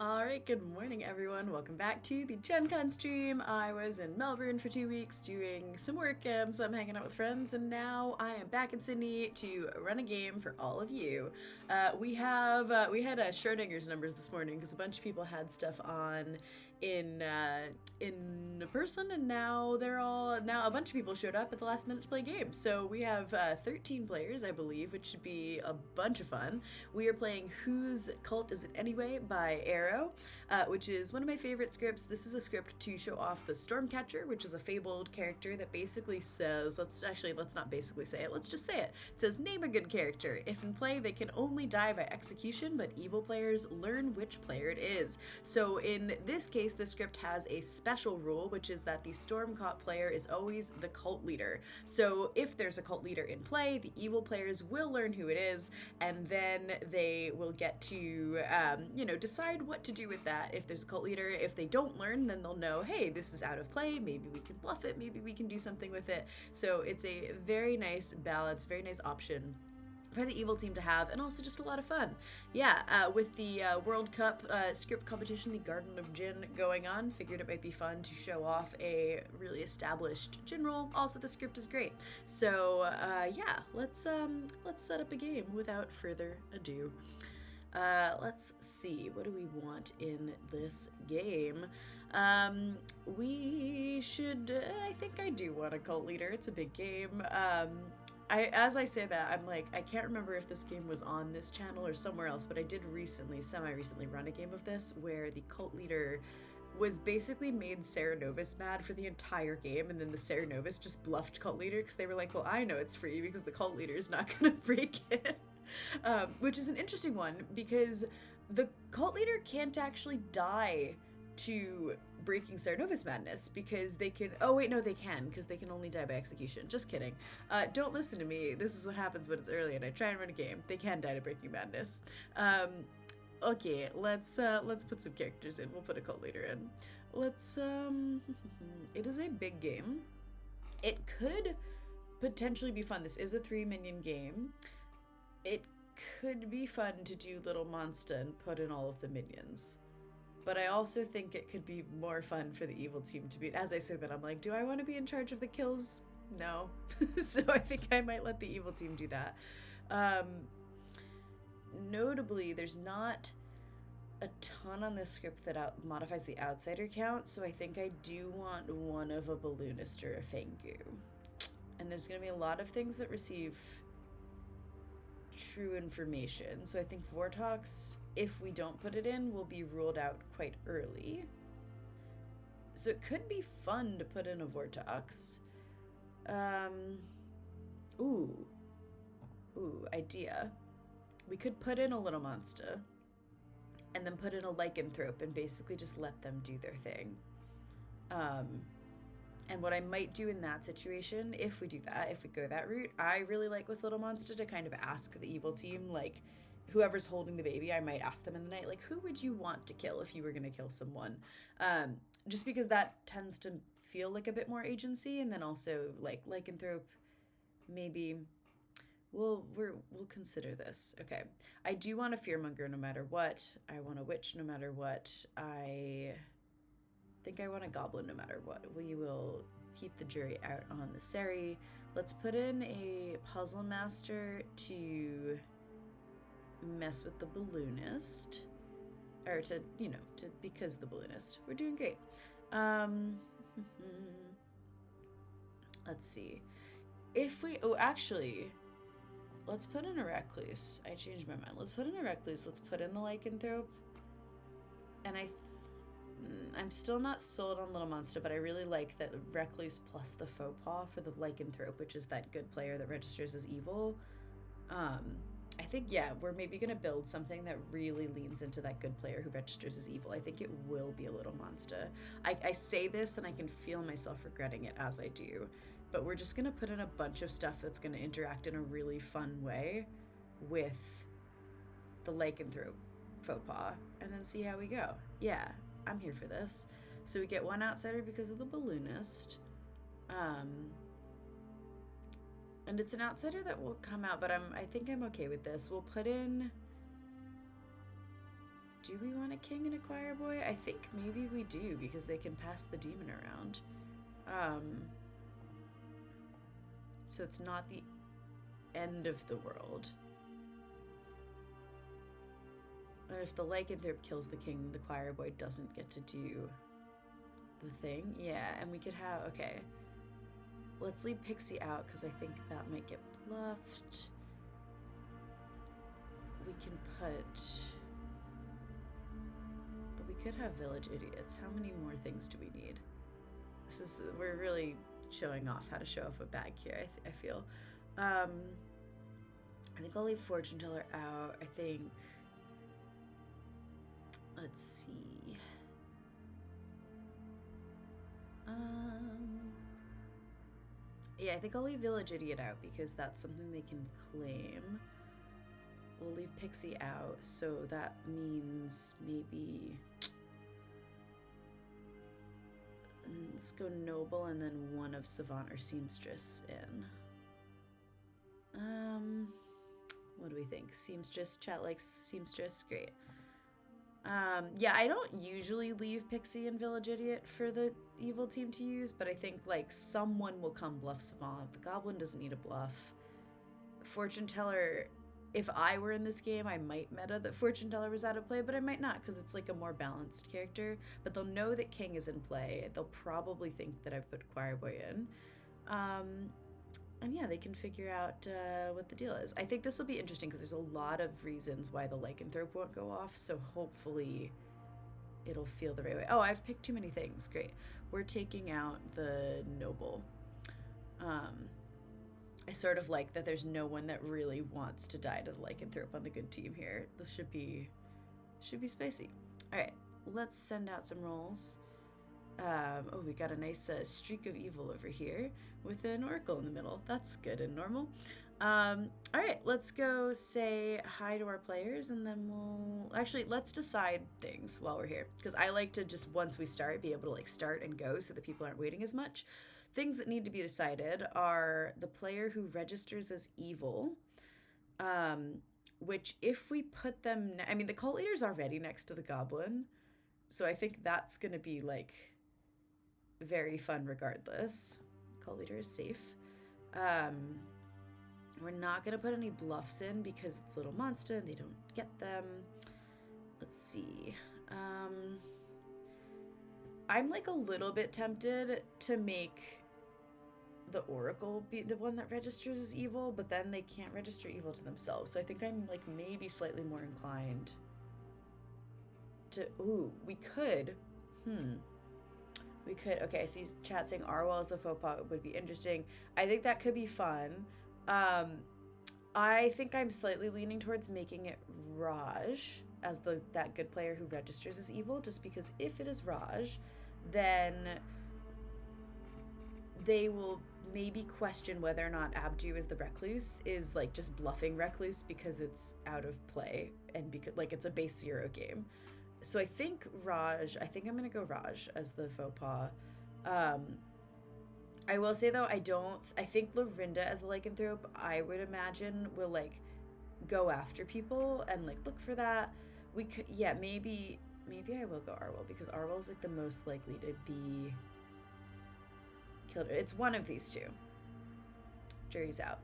Alright, good morning everyone. Welcome back to the Gen Con stream. I was in Melbourne for 2 weeks doing some work and some hanging out with friends, and now I am back in Sydney to run a game for all of you. We had Schrodinger's numbers this morning because a bunch of people had stuff on in person, and now a bunch of people showed up at the last minute to play games. So we have 13 players, I believe, which should be a bunch of fun. We are playing Whose Cult Is It Anyway by Aero, which is one of my favorite scripts. This is a script to show off the Stormcatcher, which is a fabled character that basically says, let's not basically say it, let's just say it. It says, name a good character. If in play, they can only die by execution, but evil players learn which player it is. So in this case, the script has a special rule, which is that the Stormcaught player is always the cult leader. So if there's a cult leader in play, the evil players will learn who it is, and then they will get to, decide what to do with that. If there's a cult leader, if they don't learn, then they'll know, hey, this is out of play. Maybe we can bluff it. Maybe we can do something with it. So it's a very nice balance, very nice option for the evil team to have, and also just a lot of fun. Yeah, with the World Cup script competition, the Garden of Jinn, going on, figured it might be fun to show off a really established Jinn role. Also, the script is great. So yeah, let's set up a game without further ado. Let's see, what do we want in this game? I think I do want a cult leader. It's a big game. As I say that, I'm like, I can't remember if this game was on this channel or somewhere else, but I did semi-recently run a game of this where the cult leader was basically made Sarah Novus mad for the entire game, and then the Sarah Novus just bluffed cult leader because they were like, well, I know it's free because the cult leader is not gonna break it. Which is an interesting one because the cult leader can't actually die to breaking Sarah Novus madness because they can. Oh wait, no, they can, because they can only die by execution. Just kidding. Don't listen to me. This is what happens when it's early and I try and run a game. They can die to breaking madness. Okay, let's put some characters in. We'll put a cult leader in. Let's it is a big game. It could potentially be fun. This is a 3-minion game. It could be fun to do Little Monster and put in all of the minions. But I also think it could be more fun for the evil team to be. As I say that, I'm like, do I want to be in charge of the kills? No. So I think I might let the evil team do that. Notably, there's not a ton on this script that modifies the outsider count, so I think I do want one of a balloonist or a Fangu. And there's going to be a lot of things that receive true information, so I think Vortox, if we don't put it in, will be ruled out quite early. So it could be fun to put in a Vortox. Ooh, idea. We could put in a Little Monster and then put in a Lycanthrope and basically just let them do their thing. And what I might do in that situation, if we go that route, I really like with Little Monster to kind of ask the evil team, like, whoever's holding the baby, I might ask them in the night, like, who would you want to kill if you were going to kill someone? Just because that tends to feel like a bit more agency, and then also, like, Lycanthrope, maybe. We'll consider this. Okay. I do want a Fearmonger no matter what. I want a Witch no matter what. I think I want a Goblin no matter what. We will keep the jury out on the Seri. Let's put in a Puzzle Master to mess with the Balloonist. Or because the Balloonist. We're doing great. Let's see. Let's put in a Recluse. I changed my mind. Let's put in a Recluse. Let's put in the Lycanthrope. And I'm still not sold on Little Monster, but I really like that Recluse plus the Faux Pas for the Lycanthrope, which is that good player that registers as evil. I think, yeah, we're maybe going to build something that really leans into that good player who registers as evil. I think it will be a Little Monster. I say this and I can feel myself regretting it as I do, but we're just going to put in a bunch of stuff that's going to interact in a really fun way with the Lycanthrope Faux Pas, and then see how we go. Yeah, I'm here for this. So we get one outsider because of the Balloonist. And it's an outsider that will come out, but I think I'm okay with this. We'll put in Do we want a king and a choir boy? I think maybe we do, because they can pass the demon around. So it's not the end of the world. And if the lycanthrope kills the king, the choir boy doesn't get to do the thing. Yeah, and we could have, okay. Let's leave Pixie out, because I think that might get bluffed. We can put... We could have village idiots. How many more things do we need? We're really showing off how to show off a bag here, I feel. I think I'll leave fortune teller out. I think, let's see. Yeah, I think I'll leave village idiot out because that's something they can claim. We'll leave Pixie out, so that means maybe... Let's go noble and then one of savant or seamstress in. What do we think? Seamstress, chat likes seamstress, great. Yeah, I don't usually leave Pixie and village idiot for the evil team to use, but I think like someone will come bluff savant. The goblin doesn't need a bluff. Fortune teller, if I were in this game, I might meta that fortune teller was out of play, but I might not because it's like a more balanced character. But they'll know that king is in play. They'll probably think that I've put choir boy in. And yeah, they can figure out what the deal is. I think this will be interesting because there's a lot of reasons why the lycanthrope won't go off, so hopefully it'll feel the right way. Oh, I've picked too many things. Great. We're taking out the noble. I sort of like that there's no one that really wants to die to the lycanthrope on the good team here. This should be spicy. All right, let's send out some rolls. Oh, we got a nice streak of evil over here with an oracle in the middle. That's good and normal. All right, let's go say hi to our players, and then let's decide things while we're here, because I like to just, once we start, be able to like start and go so that people aren't waiting as much. Things that need to be decided are the player who registers as evil, which if we put them, I mean, the cult leader's already next to the goblin, so I think that's going to be like very fun regardless. Cult leader is safe. We're not going to put any bluffs in because it's Little Monster and they don't get them. Let's see. I'm like a little bit tempted to make the oracle be the one that registers as evil, but then they can't register evil to themselves. So I think I'm like maybe slightly more inclined to, ooh, we could, okay, I see chat saying Arwell as the faux pas would be interesting. I think that could be fun. I think I'm slightly leaning towards making it Raj as that good player who registers as evil, just because if it is Raj, then they will maybe question whether or not Abdu as the recluse is like just bluffing recluse because it's out of play and because like it's a base 0 game. So I think I'm gonna go Raj as the faux pas. I will say though, I think Lorinda as the lycanthrope, I would imagine will like go after people and like look for that. We could, yeah, maybe I will go Arwell because Arwell's like the most likely to be killed. It's one of these two. Jury's out.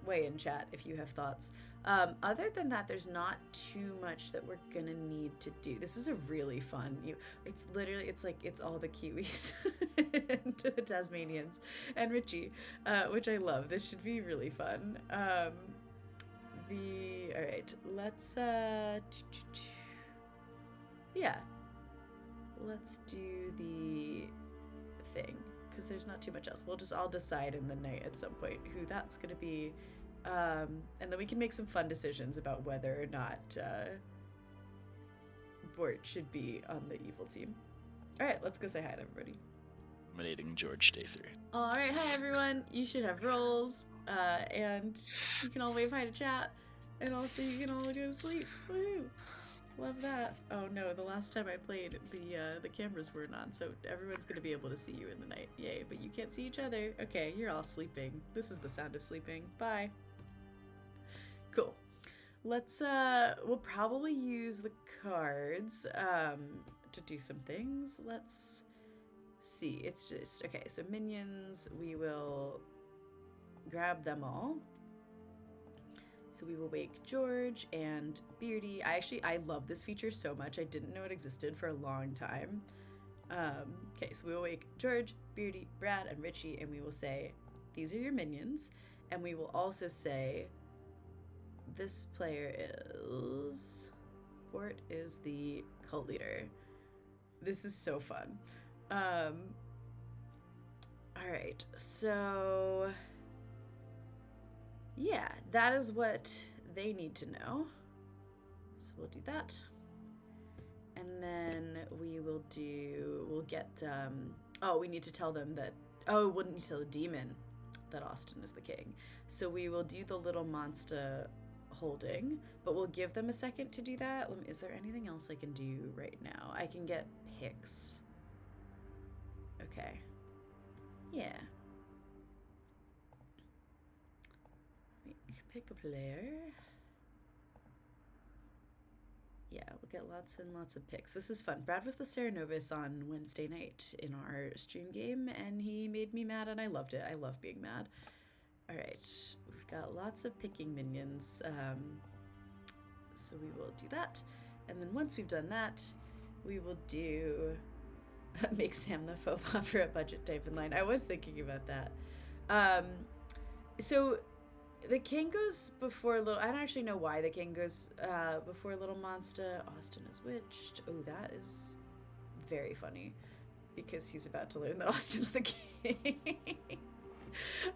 Weigh in chat if you have thoughts. Other than that, there's not too much that we're gonna need to do. This is a really fun, it's literally, it's like, it's all the Kiwis and the Tasmanians and Richie, which I love. This should be really fun. All right, let's, yeah, let's do the thing, because there's not too much else. I'll decide in the night at some point who that's gonna be, and then we can make some fun decisions about whether or not Bort should be on the evil team. All right, let's go say hi to everybody. Eliminating George Day 3. All right, hi everyone. You should have rolls, and you can all wave hi to chat, and also you can all go to sleep. Woohoo! Love that. Oh no, the last time I played, the cameras weren't on, so everyone's gonna be able to see you in the night. Yay, but you can't see each other. Okay, you're all sleeping. This is the sound of sleeping. Bye. Cool. Let's we'll probably use the cards to do some things. Let's see. It's just okay, so minions, we will grab them all. So we will wake George and Beardy. I love this feature so much. I didn't know it existed for a long time. Okay, so we will wake George, Beardy, Brad, and Richie, and we will say, these are your minions. And we will also say, this player is... Bort is the cult leader. This is so fun. Alright, so... yeah, that is what they need to know. So we'll do that. And then we'll get, we need to tell them that, we'll need to tell the demon that Austin is the king. So we will do the little monster holding, but we'll give them a second to do that. Is there anything else I can do right now? I can get picks. Okay. Yeah. Pick a player. Yeah, we'll get lots and lots of picks. This is fun. Brad was the Serenovus on Wednesday night in our stream game, and he made me mad, and I loved it. I love being mad. All right, we've got lots of picking minions, so we will do that. And then once we've done that, we will do make Sam the faux pas for a budget type in line. I was thinking about that. So the king goes before little... I don't actually know why the king goes before little monster. Austin is witched. Oh, that is very funny because he's about to learn that Austin's the king.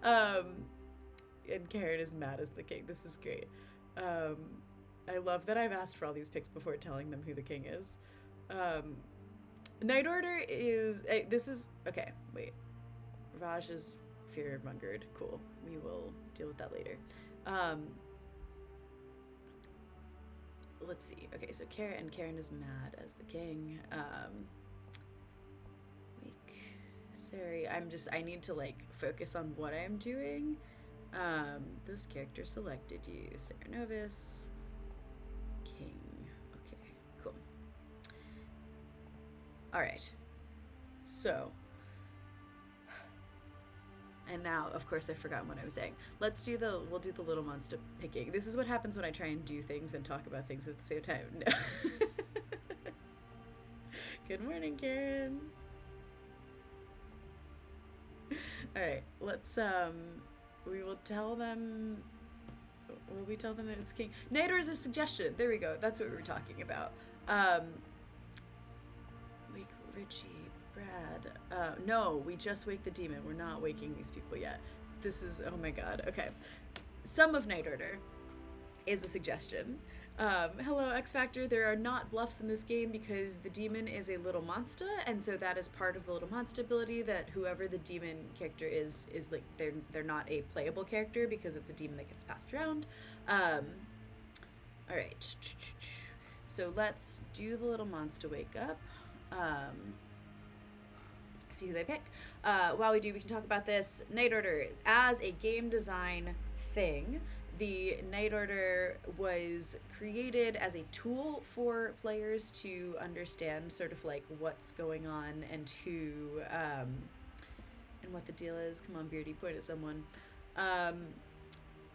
And Karen is mad as the king. This is great. I love that I've asked for all these picks before telling them who the king is. Night Order is... this is... Okay, wait. Raj is fear-mongered. Cool. We will deal with that later. Let's see. Okay, so Karen is mad as the king. Sorry, I need to like focus on what I'm doing. This character selected you. Serenovus. King. Okay, cool. Alright. So. And now, of course, I've forgotten what I was saying. We'll do the little monster picking. This is what happens when I try and do things and talk about things at the same time. No. Good morning, Karen. All right, let's, we will tell them, will we tell them that it's king? Night Order is a suggestion. There we go. That's what we were talking about. Wake Richie. Brad. No, we just wake the demon. We're not waking these people yet. This is, oh my god. Okay. Some of Night Order is a suggestion. Hello, X Factor. There are not bluffs in this game because the demon is a little monster, and so that is part of the little monster ability that whoever the demon character is like, they're not a playable character because it's a demon that gets passed around. Alright. So let's do the little monster wake up. See who they pick. While we do, we can talk about this. Night Order, as a game design thing, the Night Order was created as a tool for players to understand sort of like what's going on and who, and what the deal is. Come on, Beardy, point at someone.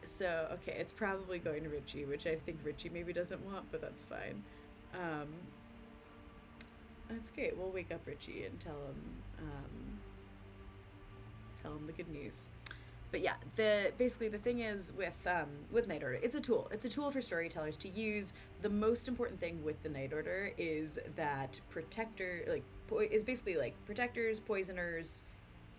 So, okay, it's probably going to Richie, which I think Richie maybe doesn't want, but that's fine. That's great. We'll wake up Richie and tell him the good news. But yeah, basically the thing is with Night Order, it's a tool. It's a tool for storytellers to use. The most important thing with the Night Order is that is basically like protectors, poisoners,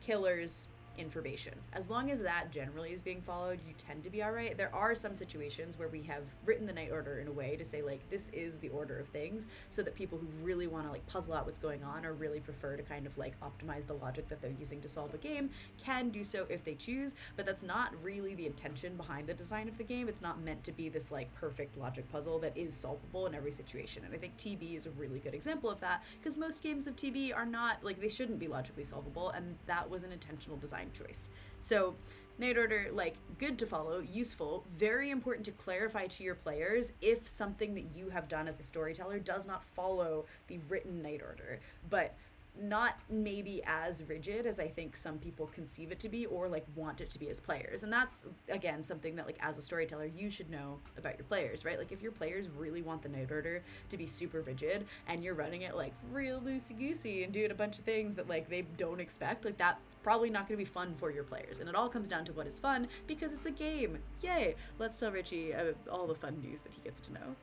killers, information. As long as that generally is being followed, you tend to be all right. There are some situations where we have written the Night Order in a way to say like this is the order of things, so that people who really want to like puzzle out what's going on or really prefer to kind of like optimize the logic that they're using to solve a game can do so if they choose. But that's not really the intention behind the design of the game. It's not meant to be this like perfect logic puzzle that is solvable in every situation. And I think TB is a really good example of that, because most games of TB are not like, they shouldn't be logically solvable, and that was an intentional design choice. So Night Order, like, good to follow, useful, very important to clarify to your players if something that you have done as the storyteller does not follow the written Night Order, but not maybe as rigid as I think some people conceive it to be or like want it to be as players. And that's again something that like as a storyteller you should know about your players, right? Like if your players really want the Night Order to be super rigid and you're running it like real loosey goosey and doing a bunch of things that like they don't expect, like that's probably not going to be fun for your players. And it all comes down to what is fun because it's a game. Yay! Let's tell Richie all the fun news that he gets to know.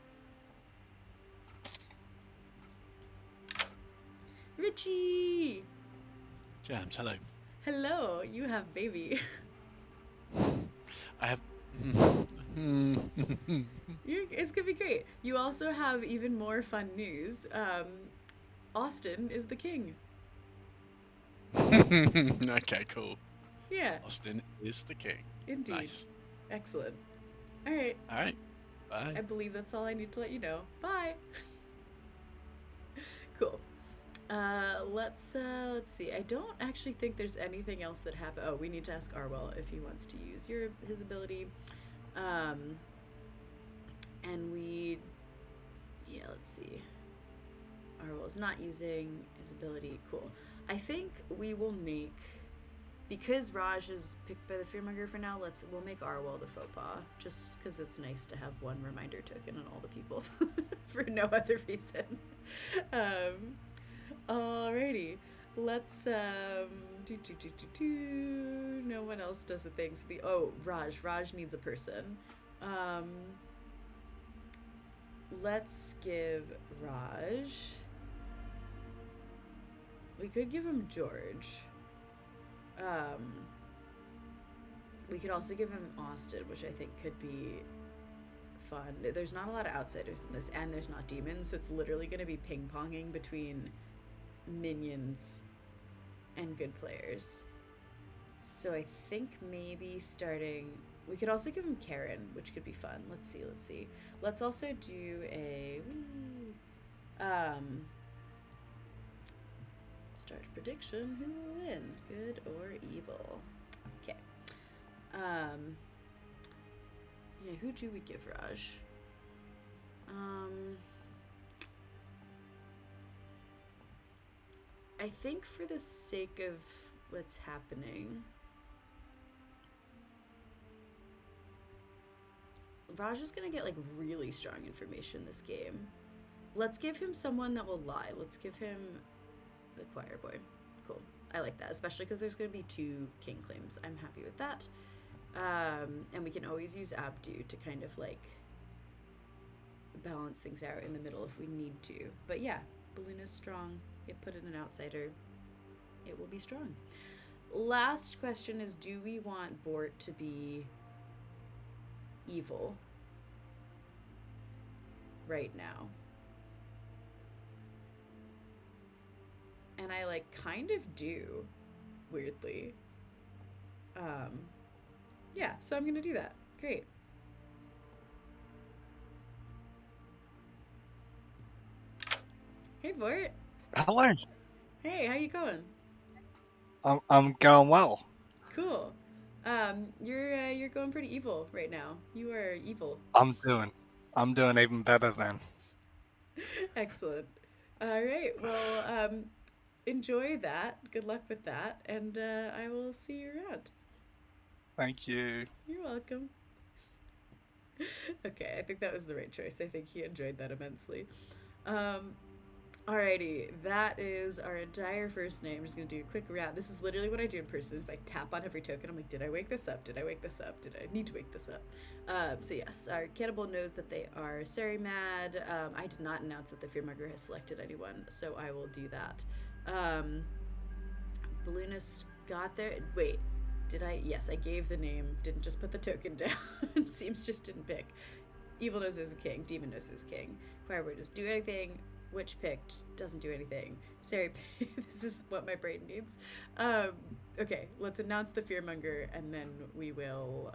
Richie! Jams, hello. Hello, you have baby. I have. It's gonna be great. You also have even more fun news. Austin is the king. Okay, cool. Yeah. Austin is the king. Indeed. Nice. Excellent. All right. Bye. I believe that's all I need to let you know. Bye. Cool. Let's see. I don't actually think there's anything else that happened. Oh, we need to ask Arwell if he wants to use his ability. And let's see. Arwell's not using his ability. Cool. I think we will make, because Raj is picked by the Fearmonger for now, we'll make Arwell the faux pas, just because it's nice to have one reminder token on all the people for no other reason. Alrighty, let's no one else does the things. Raj needs a person. Let's give Raj, we could give him George. We could also give him Austin, which I think could be fun. There's not a lot of outsiders in this, and there's not demons, so it's literally going to be ping-ponging between minions and good players. So I think maybe we could also give him Karen, which could be fun. Let's see. Let's also do a start prediction. Who will win, good or evil? Okay. Yeah, who do we give Raj? I think for the sake of what's happening, Raj is gonna get like really strong information this game. Let's give him someone that will lie. Let's give him the choir boy. Cool. I like that, especially because there's gonna be 2 king claims. I'm happy with that. And we can always use Abdu to kind of like balance things out in the middle if we need to. But yeah, Balloon is strong. You put in an outsider, it will be strong. Last question is, do we want Bort to be evil right now? And I like kind of do, weirdly. Yeah, so I'm gonna do that. Great. Hey Bort. Hello. Hey, how you going? I'm going well. Cool. You're going pretty evil right now. You are evil. I'm doing even better then. Excellent. All right. Well, enjoy that. Good luck with that, and I will see you around. Thank you. You're welcome. Okay, I think that was the right choice. I think he enjoyed that immensely. Alrighty, that is our entire first name. I'm just gonna do a quick round. This is literally what I do in person. Is I tap on every token. I'm like, did I wake this up? Did I wake this up? Did I need to wake this up? So yes, our cannibal knows that they are Sarimad. I did not announce that the Fearmonger has selected anyone, so I will do that. Balloonist got there. Wait, did I? Yes, I gave the name. Didn't just put the token down. Seems just didn't pick. Evil knows there's a king. Demon knows there's a king. Choirboy doesn't do anything. Witch picked, doesn't do anything. Sari, this is what my brain needs. Okay, let's announce the Fearmonger, and then we will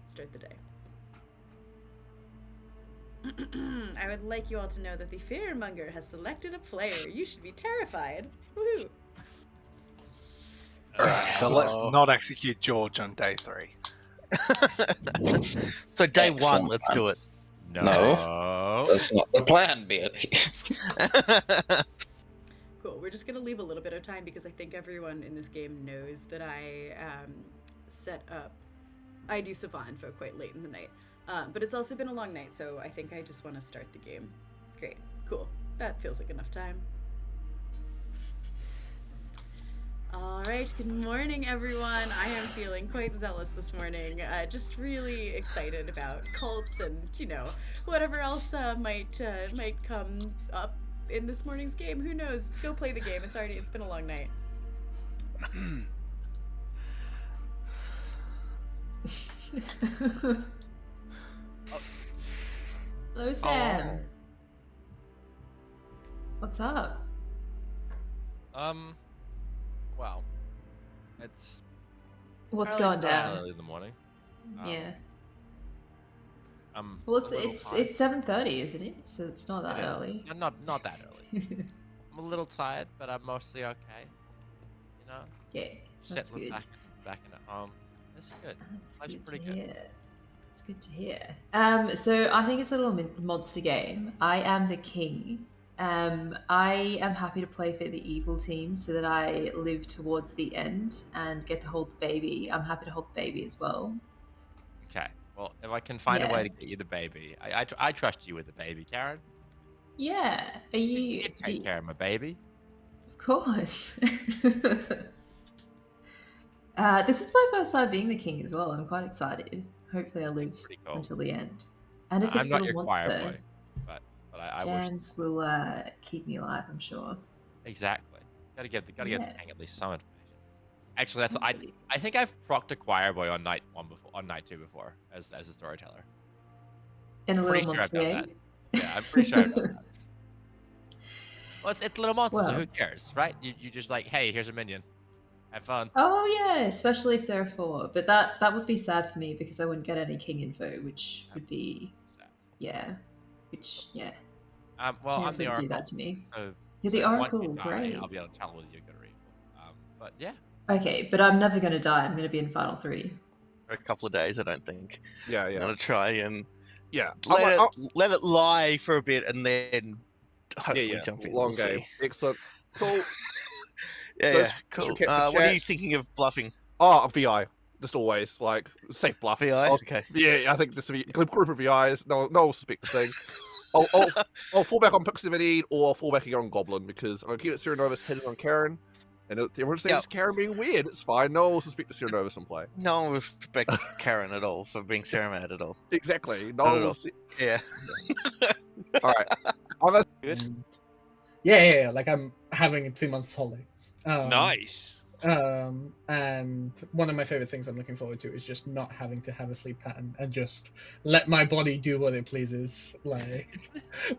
start the day. I would like you all to know that the Fearmonger has selected a player. You should be terrified. Woohoo! So let's not execute George on day 3. So day Excellent 1, let's plan. do it. No. That's not the plan, Beatrice. Cool. We're just gonna leave a little bit of time because I think everyone in this game knows that I set up. I do Savant info quite late in the night, but it's also been a long night, so I think I just want to start the game. Great. Cool. That feels like enough time. All right, good morning, everyone. I am feeling quite zealous this morning. Just really excited about cults and, you know, whatever else might come up in this morning's game. Who knows? Go play the game. It's been a long night. Hello, Sam. What's up? Well, it's What's fairly going down? early in the morning. Yeah. I'm Well, a little it's tired. 7:30, isn't it? So it's not that It is. early. Not that early. I'm a little tired, but I'm mostly okay. You know, Yeah, that's settling good. back in at home. It's good. That's Life's good pretty to good. hear. It's good to hear. So I think it's a little monster game. I am the king. I am happy to play for the evil team so that I live towards the end and get to hold the baby. I'm happy to hold the baby as well. Okay. Well, if I can find a Yeah. way to get you the baby, I trust you with the baby, Karen. Yeah. Are you? You take care of my baby. Of course. This is my first time being the king as well. I'm quite excited. Hopefully, I live Pretty cool. until the end. And if I'm it's not little your choir monster, boy, but I wish Jams will keep me alive, I'm sure. exactly. Gotta give the Yeah. king at least some information. Actually, that's Hopefully. I think I've procced a choir boy on night 2 before as a storyteller. In a Pretty little sure I've monster done game. Yeah, I'm pretty sure I've done that. Well, it's Little Monsters, so Well. who cares, right? You just like, hey, here's a minion. Have fun. Oh yeah, especially if there are 4. But that would be sad for me because I wouldn't get any king info, which would be yeah. Well, I'm Jams the would do oracle. that to me. So, You're the so once oracle, you die, great. I'll be able to tell whether you're good or evil. But yeah. Okay, but I'm never gonna die. I'm gonna be in Final 3. For a couple of days, I don't think. Yeah, I'm yeah, gonna try and yeah. let it lie for a bit and then hopefully yeah. jump in. Long We'll game. see. Excellent. Cool. Yeah, So yeah, it's- cool. okay, What are you chats. thinking of bluffing? Oh, VI. Just always like safe bluff. VI? I'll- Okay. Yeah, I think this will be a group of VIs. No one will suspect the thing. I'll fall back on Pixie or I'll fall back again on Goblin because I'm gonna keep it Cyrenovus hidden on Karen. And everyone thinks Yep. Karen being weird. It's fine. No one will suspect the Cyrenovus in play. No one will respect Karen at all for being Ceramad at all. Exactly. No Not one at will all. see. Yeah. All right. I'm a Good. Yeah. Like I'm having a 2 months holiday. Nice. And one of my favorite things I'm looking forward to is just not having to have a sleep pattern and just let my body do what it pleases. Like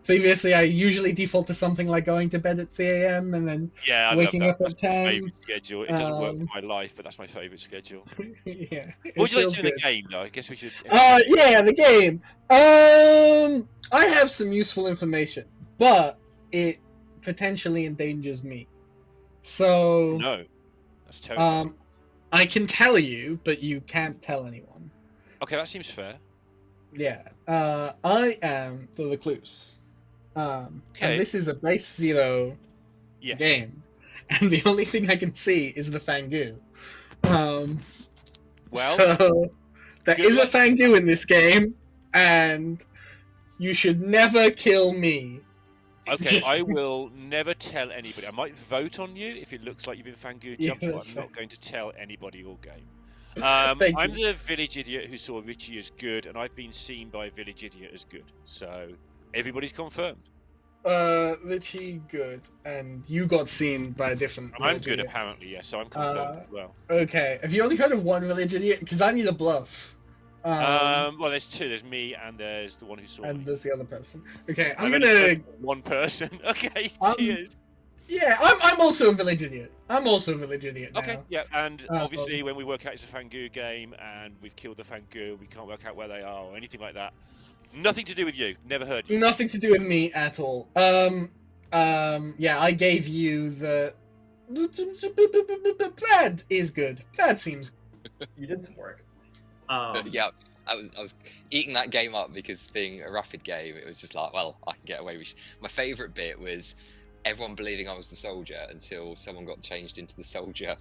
previously, I usually default to something like going to bed at 3 a.m. and then Yeah, I waking love up that. at That's my 10. favourite schedule. It doesn't work um, for my life, but that's my favourite schedule. yeah. What would you like to do in good. the game, though? I guess we should. Yeah, the game. I have some useful information, but it potentially endangers me. So, No, that's terrible. I can tell you, but you can't tell anyone. Okay, that seems fair. Yeah. I am the Recluse. Okay. And this is a base 0 Yes. game, and the only thing I can see is the Fangu. Well, So there good is a luck. Fangu in this game, and you should never kill me. okay, just- I will never tell anybody. I might vote on you if it looks like you've been Fangu Yeah, jumped, but that's I'm fair. not going to tell anybody all game. Thank I'm you. the village idiot who saw Richie as good, and I've been seen by village idiot as good. So everybody's confirmed. Richie good, and you got seen by a different. I'm village good, idiot. apparently, yes. So I'm confirmed as well. Okay, have you only heard of one village idiot? Because I need a bluff. Well, there's 2. There's me, and there's the one who saw And me. there's the other person. Okay, I've I'm only gonna. spoken to one person. Okay, Um, cheers. Yeah, I'm also a village idiot. I'm also a village idiot now. Okay, yeah, and obviously um, when we work out it's a Fangu game and we've killed the Fangu, we can't work out where they are or anything like that. Nothing to do with you. Never heard you. Nothing to do with me at all. Yeah, I gave you the Brad is good. Brad seems. You did some work. Yeah, I was eating that game up because being a rapid game, it was just like, well, I can get away with. My favourite bit was everyone believing I was the soldier until someone got changed into the soldier.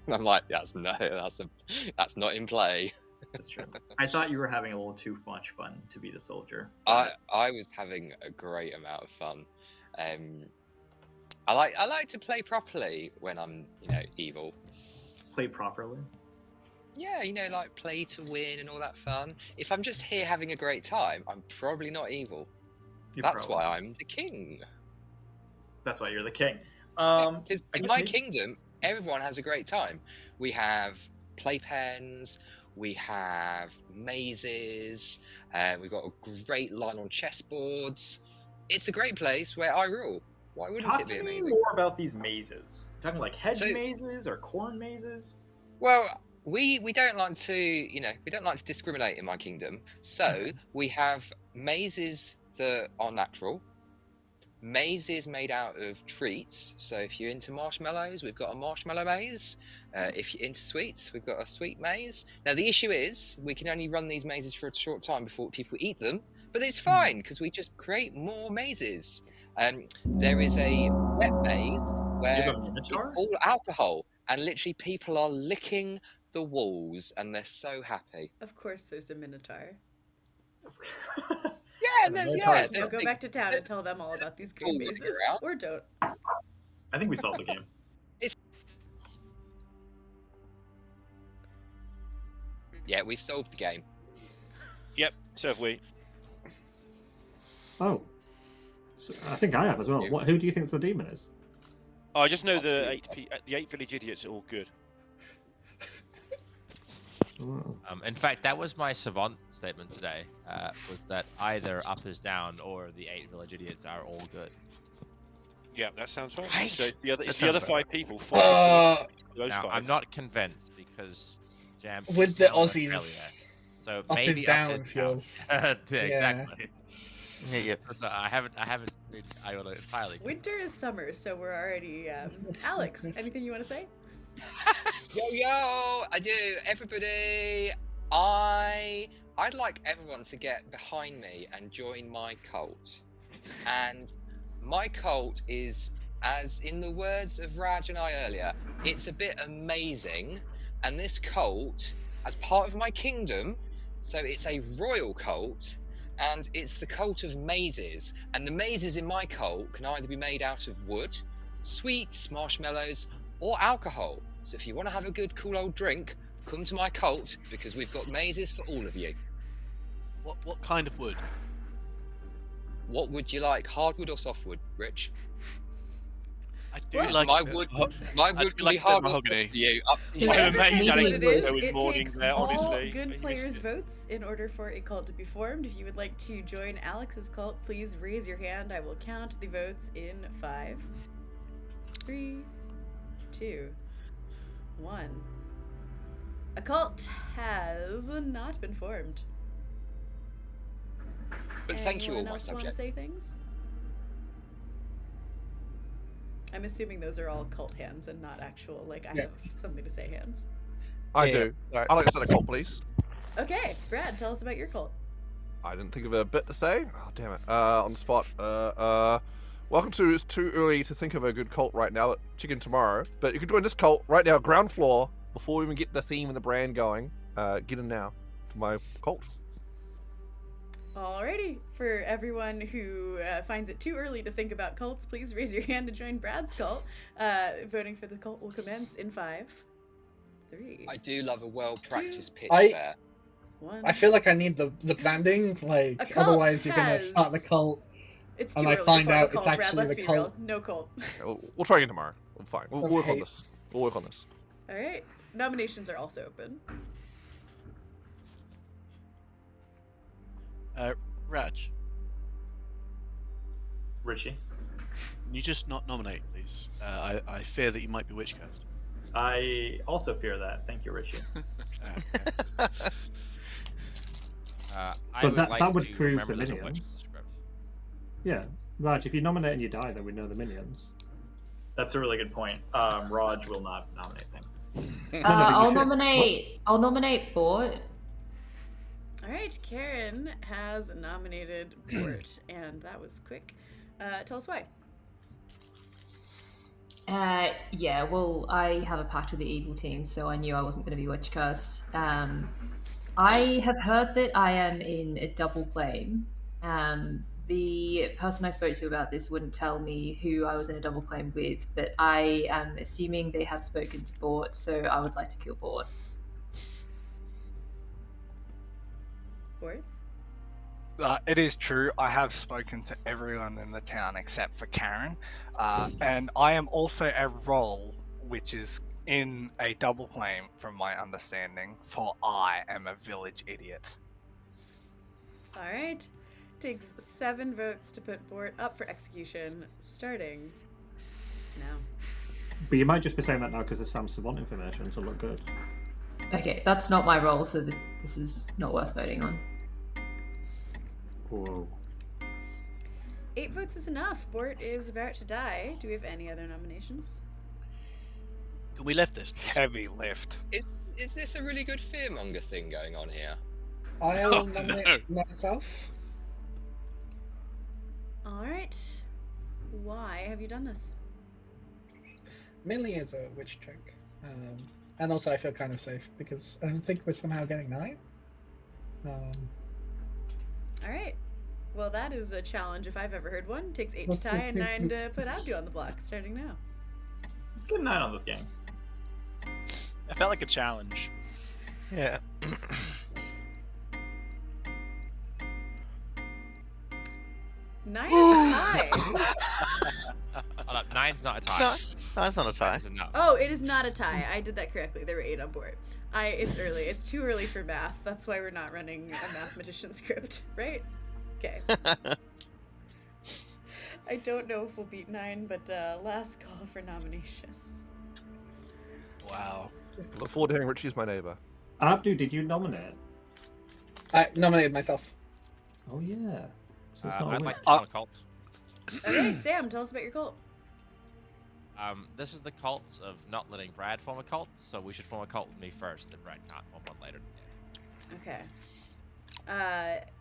And I'm like, that's not in play. That's true. I thought you were having a little too much fun to be the soldier. I was having a great amount of fun. I like to play properly when I'm evil. Play properly. Yeah, like play to win and all that fun. If I'm just here having a great time, I'm probably not evil. That's why I'm the king. That's why you're the king. Because in my kingdom, everyone has a great time. We have playpens, we have mazes, we've got a great line on chessboards. It's a great place where I rule. Why wouldn't it be amazing? Talk to me more about these mazes. You're talking like hedge mazes or corn mazes? Well, we don't like to we don't like to discriminate in my kingdom. So we have mazes that are natural. Mazes made out of treats. So if you're into marshmallows, we've got a marshmallow maze. If you're into sweets, we've got a sweet maze. Now the issue is we can only run these mazes for a short time before people eat them, but it's fine because we just create more mazes. There is a wet maze where it's all alcohol and literally people are licking the walls and they're so happy. Of course there's a Minotaur. Yeah, Go back to town and tell them all about these green mazes. Or don't. I think we solved the game. Yeah, we've solved the game. Yep, so have we. Oh. So I think I have as well. Who do you think the demon is? I just know the 8 village idiots are all good. In fact, that was my savant statement today. Was that either up is down or the 8 village idiots are all good? Yeah, that sounds right. So it's the other 5 people. Those 5. I'm not convinced because Jam's with the Aussies. So up maybe is down up is feels. down. Exactly. Yeah. So I haven't read Aero entirely. Winter is summer, so we're already. Alex, anything you want to say? Yo, I do. Everybody, I'd like everyone to get behind me and join my cult. And my cult is, as in the words of Raj and I earlier, it's a bit amazing. And this cult, as part of my kingdom, so it's a royal cult, and it's the cult of mazes. And the mazes in my cult can either be made out of wood, sweets, marshmallows, or alcohol. So if you want to have a good, cool old drink, come to my cult because we've got mazes for all of you. What kind of wood? What would you like, hardwood or softwood, Rich? I do like my wood. My wood can be hardwood or soft for you. Up to you. It morning takes there, all honestly. good players' votes in order for a cult to be formed. If you would like to join Alex's cult, please raise your hand. I will count the votes in 5, 3, 2, 1. A cult has not been formed. But thank you all, my Want to subjects. say things? I'm assuming those are all cult hands and not actual, like, I have something to say hands. I do. I'd like to set a cult, please. Okay, Brad, tell us about your cult. I didn't think of a bit to say. Oh, damn it. On the spot. Welcome to It's Too Early to Think of a Good Cult right now, Chicken Tomorrow. But you can join this cult right now, ground floor, before we even get the theme and the brand going. Get in now to my cult. Alrighty, for everyone who finds it too early to think about cults, please raise your hand to join Brad's cult. Voting for the cult will commence in 5, 3. I do love a well-practiced pitch I- there. 1. I feel like I need the branding, like, A cult otherwise you're gonna has- start the cult. It's and too I early find to form out a it's cult, Brad, actually let's the be cult. real. No cult. Okay, we'll try again tomorrow. Fine. We'll work on Okay. this. We'll work on this. Alright, nominations are also open. Raj, Richie. can you just not nominate, please? I fear that you might be witchcast. I also fear that. Thank you, Richie. I But would like that would to prove remember the there's a minions. witch in the script. Yeah, Raj, if you nominate and you die, then we know the minions. That's a really good point. Raj will not nominate things. I'll nominate Bort. All right, Karen has nominated Bort, and that was quick. Tell us why. Yeah, well, I have a pact with the evil team, so I knew I wasn't going to be witch cursed. I have heard that I am in a double claim. The person I spoke to about this wouldn't tell me who I was in a double claim with, but I am assuming they have spoken to Bort, so I would like to kill Bort. Bort? It is true. I have spoken to everyone in the town except for Karen, and I am also a role which is in a double claim, from my understanding, for I am a village idiot. All right. Takes 7 votes to put Bort up for execution, starting now. But you might just be saying that now because there's some savant information to look good. Okay, that's not my role, so this is not worth voting on. Whoa. 8 votes is enough. Bort is about to die. Do we have any other nominations? Can we lift this? Heavy lift. Is this a really good fearmonger thing going on here? I'll nominate myself. All right. Why have you done this? Mainly as a witch trick. And also I feel kind of safe because I don't think we're somehow getting 9. All right. Well, that is a challenge if I've ever heard one. Takes 8 to tie and 9 to put Abdu on the block, starting now. Let's get a 9 on this game. I felt like a challenge. Yeah. 9 is a tie. Hold up, 9's not a tie. No, that's not a tie. That's enough. Oh, it is not a tie. I did that correctly. There were 8 on board. It's early. It's too early for math. That's why we're not running a mathematician script, right? Okay. I don't know if we'll beat 9, but last call for nominations. Wow. Look forward to hearing Richie's my neighbour. Abdu, did you nominate? I nominated myself. Oh yeah. So it's not a I'd win. like to form a cult. Okay, Sam, tell us about your cult. This is the cult of not letting Brad form a cult, so we should form a cult with me first, then Brad can't form one later. Okay.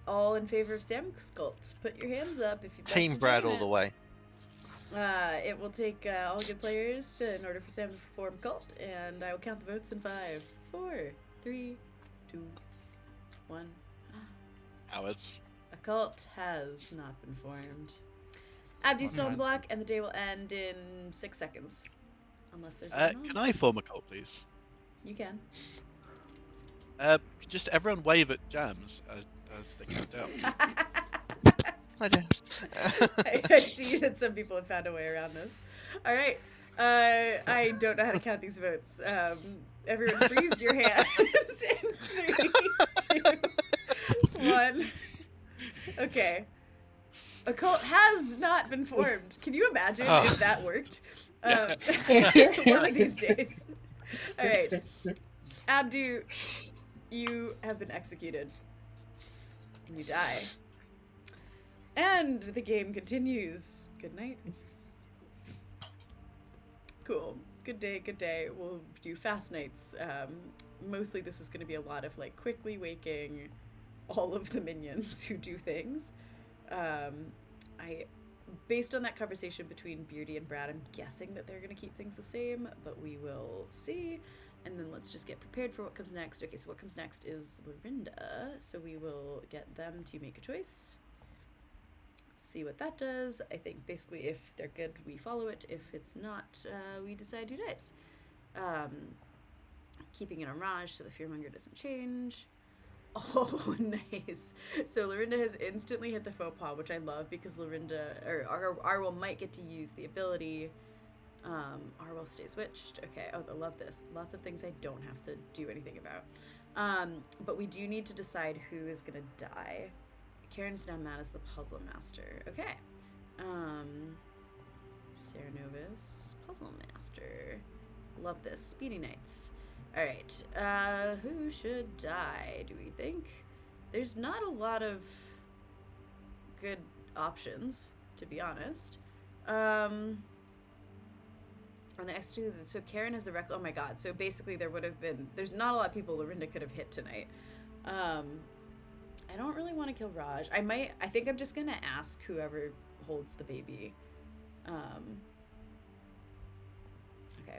All in favor of Sam's cult, put your hands up if you'd Team like to Brad join all it. the way. It will take all good players in order for Sam to form a cult, and I will count the votes in 5, 4, 3, 2, 1. Cowards. A cult has not been formed. Abdu's still on the block, and the day will end in 6 seconds. Unless there's someone Can else. I form a cult, please? You can. Just everyone wave at Jams as they count down. I do. I see that some people have found a way around this. All right. I don't know how to count these votes. Everyone freeze your hands in 3, 2, 1. Okay. A cult has not been formed. Can you imagine if that worked? One of these days. All right. Abdu, you have been executed. And you die. And the game continues. Good night. Cool. Good day, good day. We'll do fast nights. Mostly this is going to be a lot of like quickly waking all of the minions who do things. Based on that conversation between Beardy and Brad, I'm guessing that they're going to keep things the same, but we will see. And then let's just get prepared for what comes next. Okay, so what comes next is Lorinda, so we will get them to make a choice. See what that does. I think basically if they're good, we follow it. If it's not, we decide who dies. Keeping it on Raj so the fearmonger doesn't change. Oh, nice. So Lorinda has instantly hit the faux pas, which I love because Lorinda, or Arwell might get to use the ability. Arwell stays witched. Okay, oh, I love this. Lots of things I don't have to do anything about. But we do need to decide who is gonna die. Karen's now mad as the puzzle master. Okay. Sarah Novus, puzzle master. Love this. Speedy Knights. Alright. Who should die, do we think? There's not a lot of good options, to be honest. On the executive, so Karen is the rec. Oh my god! So basically, there's not a lot of people Lorinda could have hit tonight. I don't really want to kill Raj. I think I'm just gonna ask whoever holds the baby. Okay,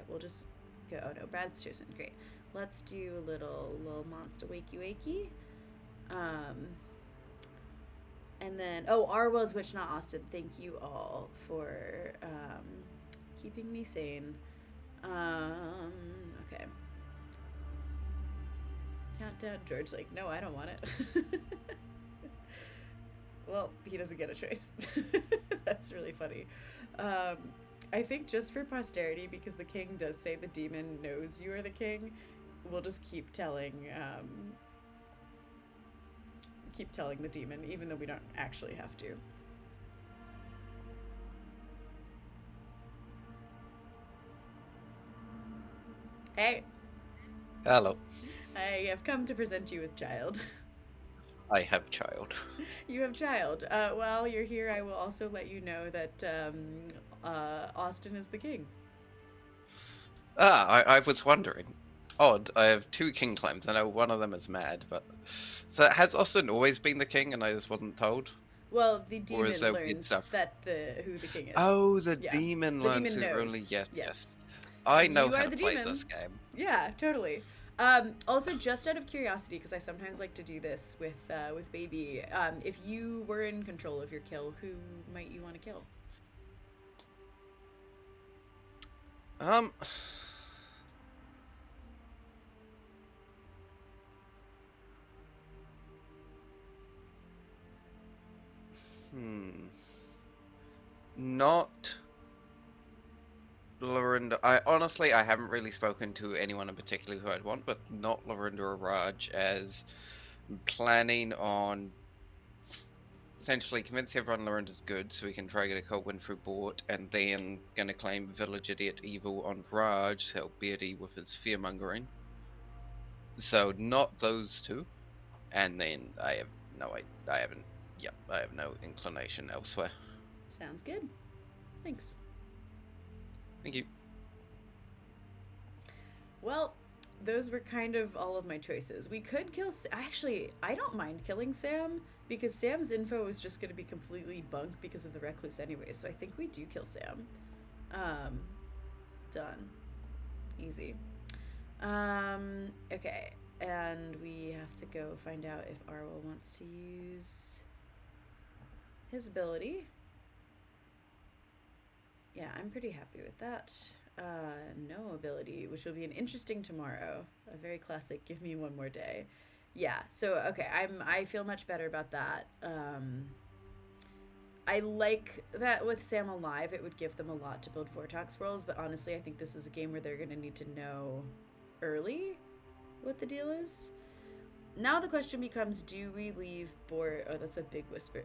we'll just go. Oh no, Brad's chosen. Great. Let's do a little monster wakey. And then Arwell's Witch, not Austin. Thank you all for keeping me sane. Okay. Countdown. George like, no, I don't want it. Well, he doesn't get a choice. That's really funny. I think just for posterity, because the king does say the demon knows you are the king, we'll just keep telling the demon, even though we don't actually have to. Hey. Hello. I have come to present you with child. I have child. You have child. While you're here, I will also let you know that Austin is the king. I was wondering. Odd, I have 2 king claims. I know one of them is mad, but... So has Austin always been the king and I just wasn't told? Well, the demon learns that who the king is. Oh, the demon learns it only... Yes. I know how to play this game. Yeah, totally. Also, just out of curiosity, because I sometimes like to do this with baby, if you were in control of your kill, who might you want to kill? Not Lorinda. I haven't really spoken to anyone in particular who I'd want, but not Lorinda or Raj, as planning on essentially convince everyone Lorinda's good so we can try to get a cult win through Bort, and then gonna claim Village Idiot evil on Raj to help Beardy with his fear-mongering. So not those two. And then I have no inclination elsewhere. Sounds good. Thanks. Thank you. Well, those were kind of all of my choices. We could kill... Actually, I don't mind killing Sam, because Sam's info is just going to be completely bunk because of the Recluse anyway, so I think we do kill Sam. Done. Easy. Okay. And we have to go find out if Arwell wants to use his ability. Yeah, I'm pretty happy with that. No ability, which will be an interesting tomorrow. A very classic, give me one more day. Yeah, so, okay, I feel much better about that. I like that with Sam alive, it would give them a lot to build Vortox Worlds, but honestly, I think this is a game where they're going to need to know early what the deal is. Now the question becomes, do we leave Bort? Oh, that's a big whisper.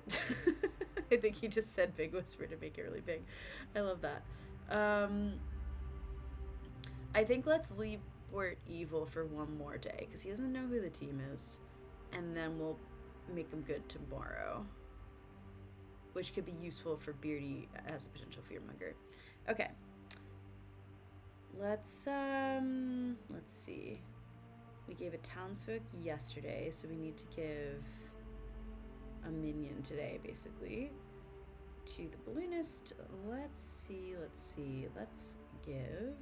I think he just said big whisper to make it really big. I love that. I think let's leave Bort evil for one more day, because he doesn't know who the team is. And then we'll make him good tomorrow, which could be useful for Beardy as a potential fearmonger. Okay. Let's see. We gave a townsfolk yesterday, so we need to give a minion today, basically, to the balloonist. Let's see. Let's give...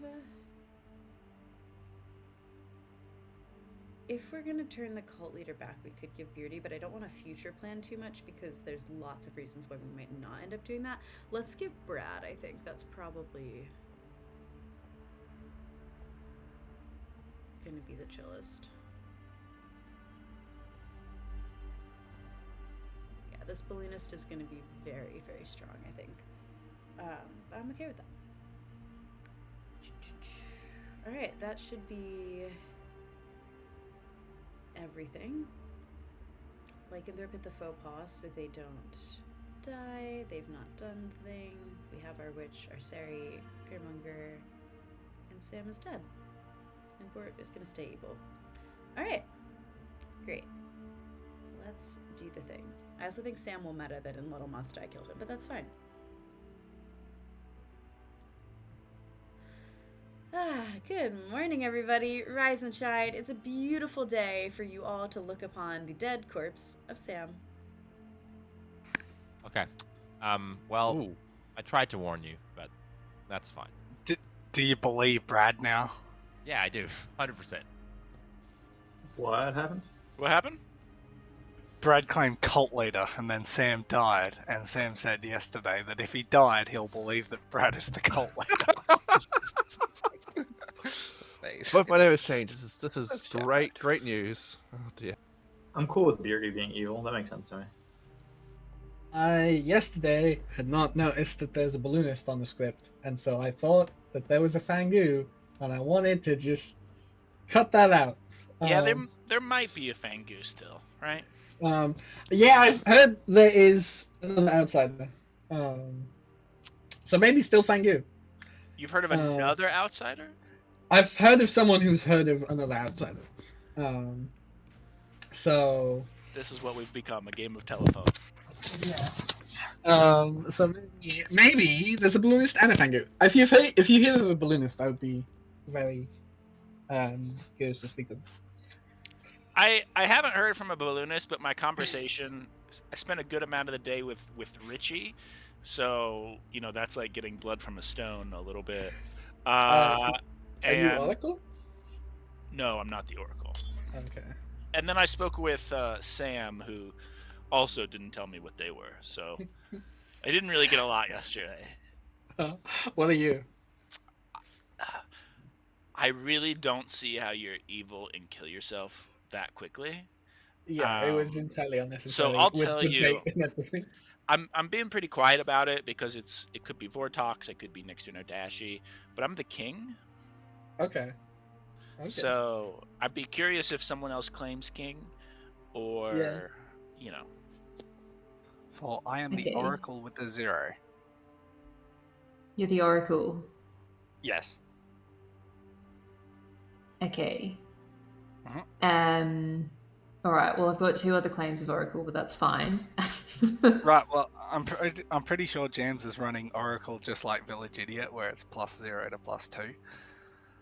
If we're gonna turn the cult leader back, we could give Beardy, but I don't want to future plan too much because there's lots of reasons why we might not end up doing that. Let's give Brad, I think. That's probably gonna be the chillest. Yeah, this balloonist is gonna be very, very strong, I think. But I'm okay with that. Alright, that should be everything. Lycanthrope the faux pas so they don't die. They've not done the thing. We have our witch, our Sari, fearmonger, and Sam is dead. And Bort is gonna stay evil. Alright. Great. Let's do the thing. I also think Sam will meta that in Little Monster I killed him, but that's fine. Good morning, everybody. Rise and shine. It's a beautiful day for you all to look upon the dead corpse of Sam. Okay. Well, Ooh. I tried to warn you, but that's fine. Do you believe Brad now? Yeah, I do. 100%. What happened? What happened? Brad claimed cult leader, and then Sam died, and Sam said yesterday that if he died, he'll believe that Brad is the cult leader. Both my name has changed. This is great news. Oh dear. I'm cool with Beardy being evil. That makes sense to me. I yesterday had not noticed that there's a balloonist on the script, and so I thought that there was a Fangu, and I wanted to just cut that out. Yeah, there might be a Fangu still, right? Yeah, I've heard there is another outsider. So maybe still Fangu. You've heard of another outsider? I've heard of someone who's heard of another outsider. So This is what we've become, a game of telephone. yeah. So maybe there's a balloonist and a Fangu. If you hear there's a balloonist, I would be very curious to speak to them. I haven't heard from a balloonist, but my conversation, I spent a good amount of the day with Richie, so that's like getting blood from a stone a little bit. Are you Oracle? No, I'm not the Oracle. Okay. And then I spoke with Sam, who also didn't tell me what they were, so I didn't really get a lot yesterday. What are you? I really don't see how you're evil and kill yourself that quickly. Yeah, it was entirely unnecessary. So I'll with tell the you, bait and everything. I'm being pretty quiet about it because it could be Vortox, it could be next to Nardashi, but I'm the king. Okay. So I'd be curious if someone else claims king, or For I am the Oracle with the 0. You're the Oracle. Yes. Okay. Mhm. All right. Well, I've got 2 other claims of Oracle, but that's fine. Right. Well, I'm pretty sure James is running Oracle just like Village Idiot, where it's +0 to +2.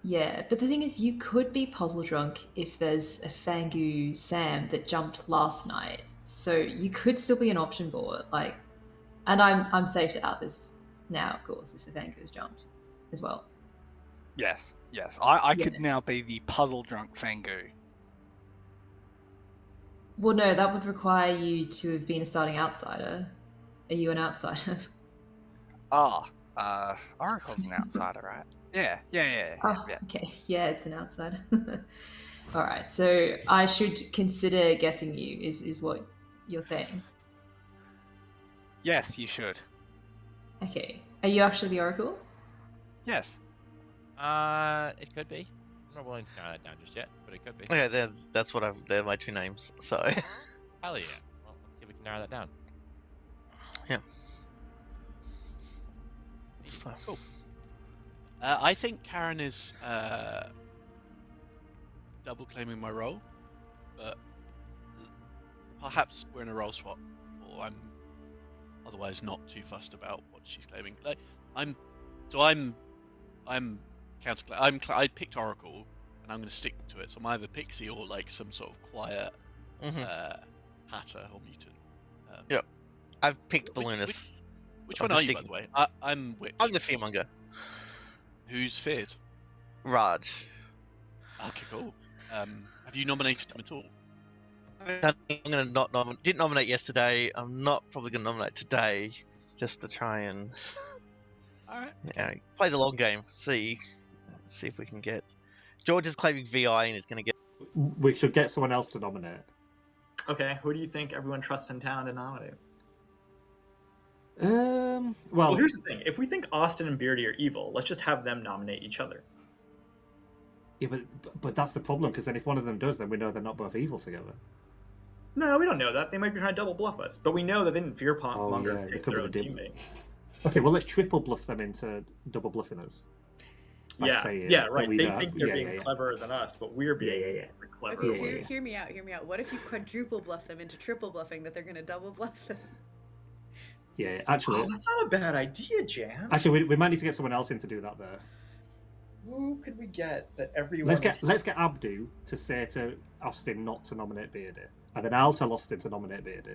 Yeah, but the thing is, you could be puzzle drunk if there's a Fangu Sam that jumped last night. So you could still be an option board, and I'm safe to out this now, of course, if the Fangu has jumped as well. Yes. I could now be the puzzle drunk Fangu. Well, no, that would require you to have been a starting outsider. Are you an outsider? Oracle's an outsider, right? Yeah. Oh, okay. Yeah, it's an outsider. All right, so I should consider guessing you, is what you're saying. Yes, you should. Okay. Are you actually the Oracle? Yes. It could be. I'm not willing to narrow that down just yet, but it could be. Yeah, they're my 2 names. So. Hell yeah. Well, let's see if we can narrow that down. Yeah. Cool. I think Karen is double claiming my role, but perhaps we're in a role swap, or I'm otherwise not too fussed about what she's claiming. I picked Oracle, and I'm going to stick to it. So I'm either Pixie or some sort of quiet Hatter or mutant. Yep. I've picked Balloonist. Which one are you, by the way? I'm Witch. I'm the Fearmonger. Who's feared? Raj. Okay, cool. Have you nominated him at all? I'm gonna didn't nominate yesterday. I'm not probably gonna nominate today, just to try and play the long game. See if we can get. George is claiming VI and is gonna get. We should get someone else to nominate. Okay, who do you think everyone trusts in town to nominate? Well, here's the thing. If we think Austin and Beardy are evil, let's just have them nominate each other. Yeah, but that's the problem, because then if one of them does, then we know they're not both evil together. No, we don't know that. They might be trying to double bluff us. But we know that they didn't fearmonger pick their own teammate. Okay, well, let's triple bluff them into double bluffing us. Right. They think they're being cleverer than us, but we're being clever. Okay, hear me out. What if you quadruple bluff them into triple bluffing that they're going to double bluff them? Yeah, actually. Oh, that's not a bad idea, Jam. Actually, we might need to get someone else in to do that there. Who could we get that everyone? Let's get Abdu to say to Austin not to nominate Beardy, and then I'll tell Austin to nominate Beardy.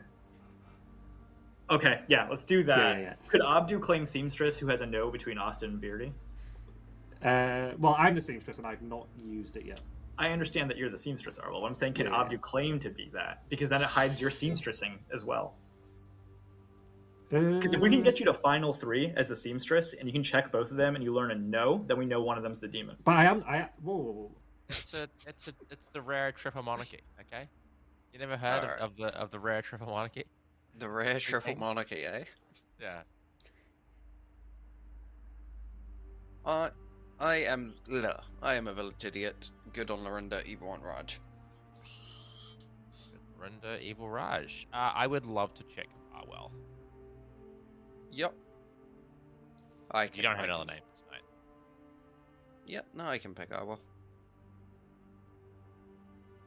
Okay, yeah, let's do that. Yeah. Could Abdu claim Seamstress, who has a no between Austin and Beardy? Well, I'm the Seamstress and I've not used it yet. I understand that you're the Seamstress, Arwell. What I'm saying, can Abdu claim to be that? Because then it hides your Seamstressing as well. Because if we can get you to final 3 as the Seamstress, and you can check both of them, and you learn a no, then we know one of them's the demon. But whoa. It's the rare triple monarchy. Okay, you never heard of the rare triple monarchy? The rare triple monarchy, eh? Yeah. I am a village idiot. Good on Lorinda, evil on Raj. Lorinda, evil Raj. I would love to check Arwell. Yep. You don't have another name tonight. Yep, no, I can pick Arwell.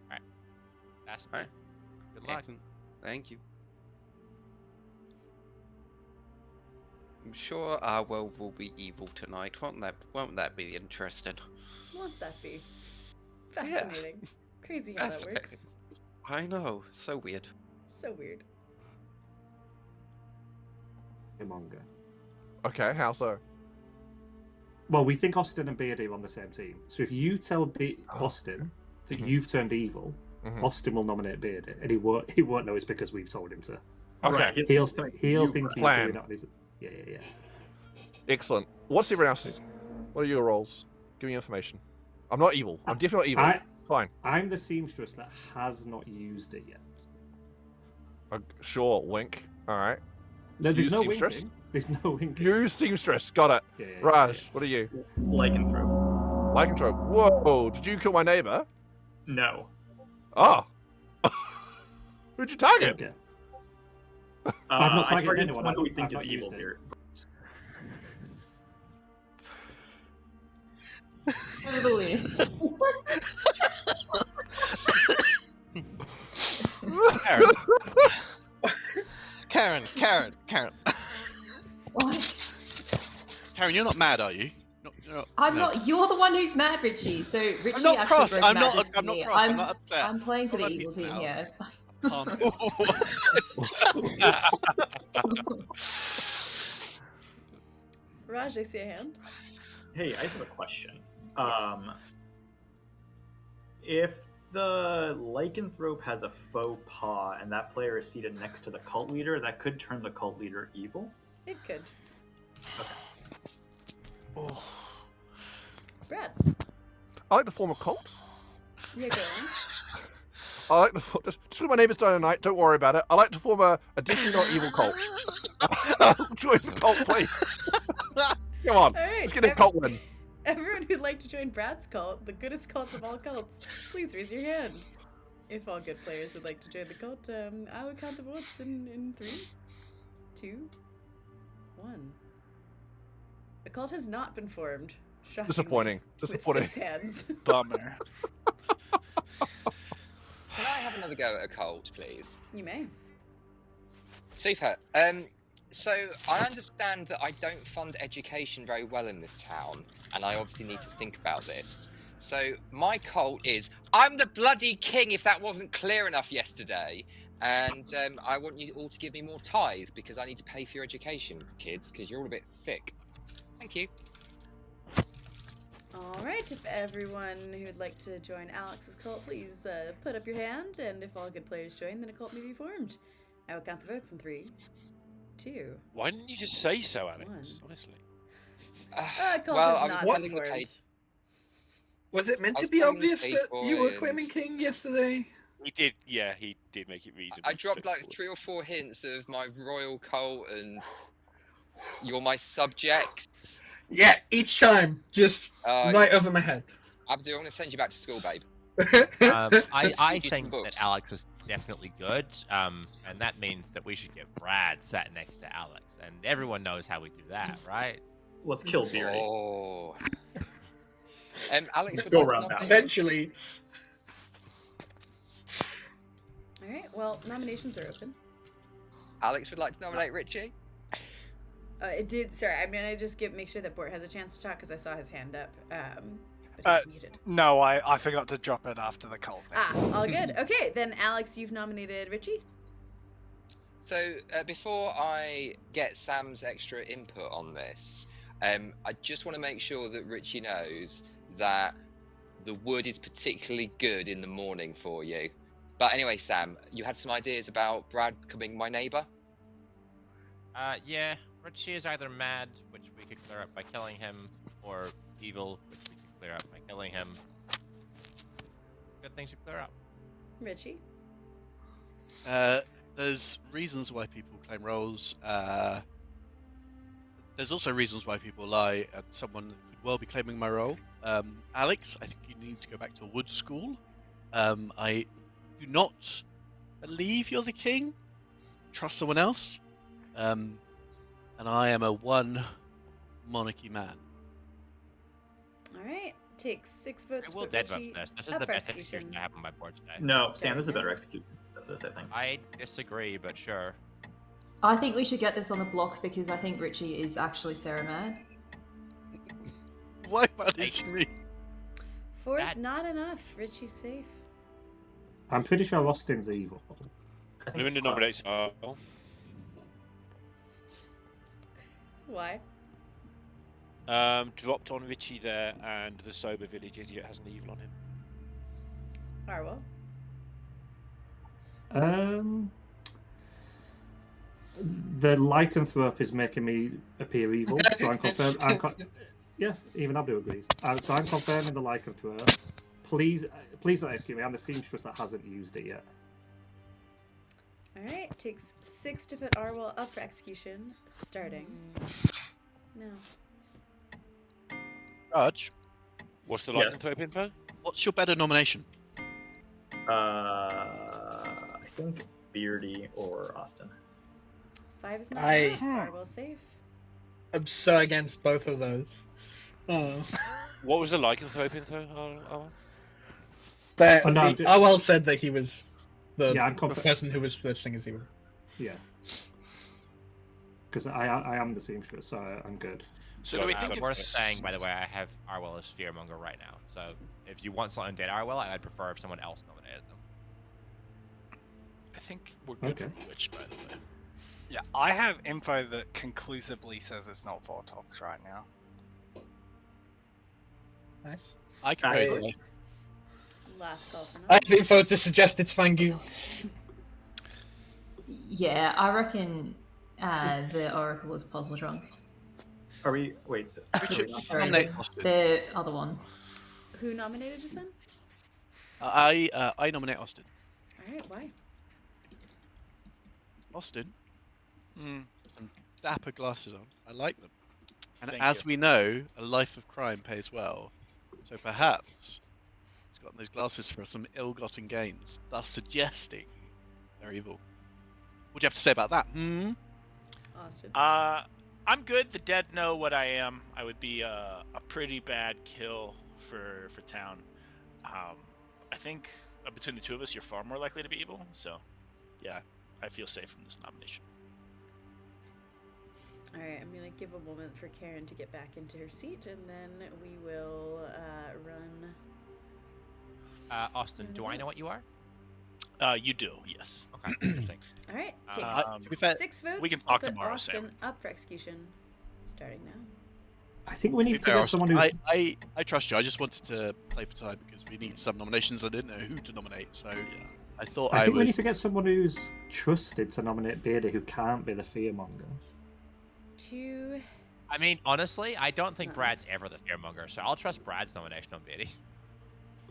Alright. That's Alright. Good luck. Excellent. Thank you. I'm sure Arwell will be evil tonight. Won't that be interesting? Won't that be fascinating? Yeah. Crazy how that works. I know, so weird. So weird. Manga. Okay, how so? Well, we think Austin and Beardy are on the same team. So if you tell Austin that you've turned evil, Austin will nominate Beardy, and he won't know it's because we've told him to. Okay. Right. He'll think he's doing it on his. Yeah. Excellent. What's everyone else's? What are your roles? Give me information. I'm not evil. I'm definitely not evil. Fine. I'm the seamstress that has not used it yet. Sure, wink. All right. No, there's no seamstress. winking. There's no winking. You seamstress. Got it. Yeah, Raj, what are you? Lycanthrope. Lycanthrope. Whoa! Did you kill my neighbor? No. Oh. Who'd you target? Okay. I've not targeted someone who we think is evil here. Totally. Karen. What? Karen, you're not mad, are you? I'm not. You're the one who's mad, Richie. So Richie I'm not cross. broke I'm not madness to cross. me. I'm not upset. I'm playing for the evil team here. Raj, I see a hand. Hey, I just have a question. If the lycanthrope has a faux pas and that player is seated next to the cult leader, that could turn the cult leader evil? It could. Okay. Oh. Brad. I like to form a cult. Yeah, go on. I like to just because my neighbours died tonight. Don't worry about it. I like to form a definitely not evil cult. Join the cult, please. Come on, right, let's get a cult win. Everyone who'd like to join Brad's cult, the goodest cult of all cults, please raise your hand. If all good players would like to join the cult, I will count the votes in 3, 2, 1. The cult has not been formed. Shockingly, Disappointing. With 6 hands. Bummer. Can I have another go at a cult, please? You may. Super. So I understand that I don't fund education very well in this town, and I obviously need to think about this. So my cult is I'm the bloody king, if that wasn't clear enough yesterday, and I want you all to give me more tithe because I need to pay for your education, kids, because you're all a bit thick. Thank you. Alright, if everyone who'd like to join Alex's cult, please put up your hand, and if all good players join, then a cult may be formed. I will count the votes in 3, 2. Why didn't you just say so, Alex? 1. Honestly. Cult Well, has I not was been telling the formed. page. Was it meant I to was be telling the obvious page that you were boys. claiming king yesterday? He did, yeah, he did make it reasonable. I dropped like 3 or 4 hints of my royal cult and you're my subjects. Yeah, each time, just right over my head. Abdu, I'm going to send you back to school, babe. I think that Alex was definitely good, and that means that we should get Brad sat next to Alex, and everyone knows how we do that, right? Let's kill Beardy. Oh. Alex would Go like to around nominate- Eventually. Alright, well, nominations are open. Alex would like to nominate Richie. It did. Sorry, I'm gonna just make sure that Bort has a chance to talk because I saw his hand up. But he's muted. No, I forgot to drop it after the cult. All good. Okay, then Alex, you've nominated Richie. So before I get Sam's extra input on this, I just want to make sure that Richie knows that the wood is particularly good in the morning for you. But anyway, Sam, you had some ideas about Brad becoming my neighbour? Yeah, Richie is either mad, which we could clear up by killing him, or evil, which we could clear up by killing him. Good things to clear up. Richie? There's reasons why people claim roles. There's also reasons why people lie, and someone could well be claiming my role. Alex, I think you need to go back to wood school. I do not believe you're the king. Trust someone else. And I am a one monarchy man. Alright. Takes 6 votes I will for dead vote Richie. for this. This is Up the for best execution I have on my board today. No, Sam is a better executioner than this, I think. I disagree, but sure. I think we should get this on the block because I think Richie is actually Sarah mad. Why punish me? 4 is not enough. Richie's safe. I'm pretty sure Austin's evil. Linda nominates Arl. Why? Dropped on Richie there, and the sober village idiot has an evil on him. Arwell? The lycanthrope is making me appear evil, so I'm confirmed. Yeah, even Abdu agrees. So I'm confirming the lycanthrope. Please don't execute me. I'm the seamstress that hasn't used it yet. Alright, takes 6 to put Arwell up for execution. Starting. No. Raj, what's the Yes. lycanthrope info? What's your better nomination? I think Beardy or Austin. 5 is not enough. Arwell's safe. I'm so against both of those. Oh. What was the lycanthrope info? But Oh, no, Arwell said that he was the Yeah, I'm confident. person who was switching his evil. Yeah. Because I am the seamstress, so I'm good. So do we think worth it's saying, by the way, I have Arwell as Fearmonger right now. So if you want someone dead Arwell, I'd prefer if someone else nominated them. I think we're good Okay. for Witch, by the way. Yeah, I have info that conclusively says it's not Vortox right now. Nice. I can I- vote. Last call for I noms. have info to suggest it's Fangu. Yeah, I reckon the Oracle is puzzle drunk. Are we? Wait. So, Richard, Sorry, nominate Austin. the other one. Who nominated just then? I nominate Austin. Alright, why? Austin, Mm, some dapper glasses on. I like them. And Thank as you. we know, a life of crime pays well. So perhaps he's gotten those glasses for some ill-gotten gains, thus suggesting they're evil. What do you have to say about that? Austin. I'm good. The dead know what I am. I would be a pretty bad kill for town. I think between the two of us, you're far more likely to be evil. So, yeah, I feel safe from this nomination. Alright, I'm gonna give a moment for Karen to get back into her seat, and then we will run. Austin, do I know what you are? You do, yes. Okay, interesting. Alright, takes to be fair, 6 votes we can to talk put tomorrow, Austin Sam. up for execution. Starting now. I think we To be need to fair, get Austin, someone who's. I trust you. I just wanted to play for time because we need some nominations. I didn't know who to nominate, so I thought I think we would. need to get someone who's trusted to nominate Beardy who can't be the fearmonger. 2. I mean, honestly, I don't It's think not Brad's ever the Fearmonger, so I'll trust Brad's nomination on Beardy.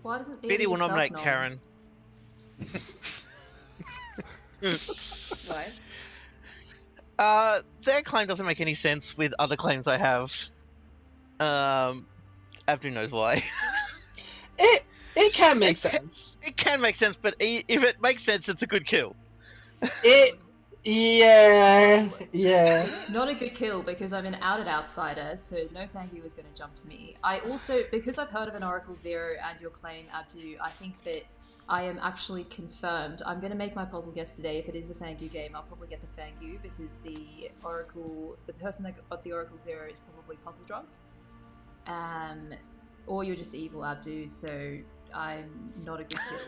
Why doesn't Biddy will yourself nominate nom? Karen. Why? Their claim doesn't make any sense with other claims I have. Abdu knows why. It can make sense. It can make sense, but if it makes sense, it's a good kill. Yeah. Not a good kill because I'm an outed outsider, so no Fangu is going to jump to me. I also, because I've heard of an Oracle Zero and your claim, Abdu, I think that I am actually confirmed. I'm going to make my puzzle guess today. If it is a Fangu game, I'll probably get the Fangu because the person that got the Oracle 0 is probably puzzle drunk. Or you're just evil, Abdu, so I'm not a good kill.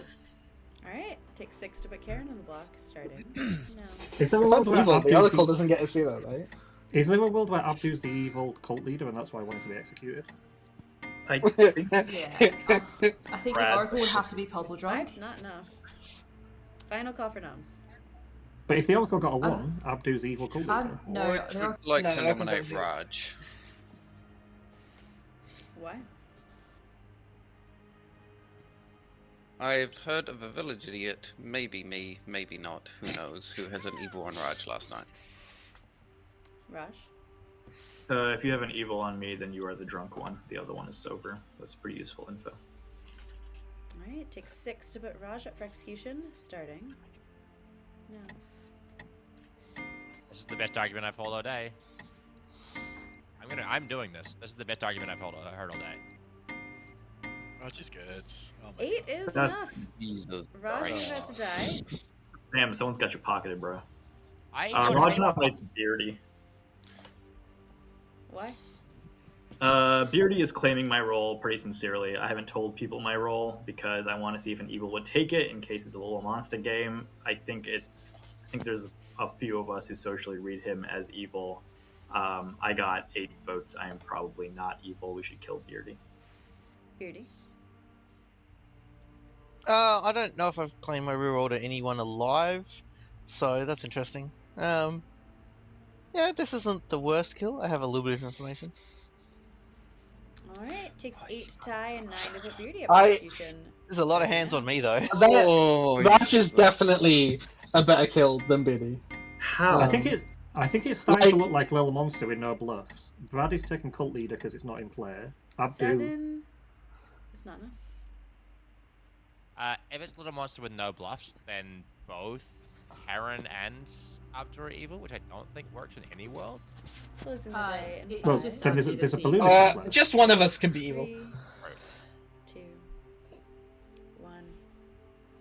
Alright, take 6 to put Karen on the block, starting now. Is there a If world I'm where evil, the Abdu's Oracle doesn't get to see that, right? Is there a world where Abdu's the evil cult leader and that's why I wanted to be executed? I think Yeah. I think the Oracle would have to be puzzle drunk. 5's not enough. Final call for noms. But if the Oracle got a 1, Abdu's evil cult leader. No, Would like no, to the Oracle nominate got 0. Raj. Why? I've heard of a village idiot, maybe me, maybe not, who knows, who has an evil on Raj last night. Raj? if you have an evil on me, then you are the drunk one. The other one is sober. That's pretty useful info. Alright, take 6 to put Raj up for execution, starting now. This is the best argument I've heard all day. I'm doing this. This is the best argument I've heard all day. Raj is good. Oh my 8 is That's enough. Jesus Raj is about to die. Damn, someone's got you pocketed, bro. I Raj nominates Beardy. Why? Beardy is claiming my role pretty sincerely. I haven't told people my role because I want to see if an evil would take it in case it's a little monster game. I think there's a few of us who socially read him as evil. I got 8 votes. I am probably not evil. We should kill Beardy. Beardy? I don't know if I've claimed my reroll to anyone alive, so that's interesting. Yeah, this isn't the worst kill. I have a little bit of information. Alright, takes 8 to tie and 9 to put Beardy up for execution. There's a lot of hands on me, though. Raj is definitely a better kill than Biddy. How? I think it's starting to look like Little Monster with no bluffs. Brad is taking cult leader because it's not in play. Abdu. 7 is not enough. If it's Little Monster with no bluffs, then both Karen and Abdu are evil, which I don't think works in any world. Closing the day. And Well, five, then there's a balloon. in play. Just one of us can be evil. 3, 2, 1.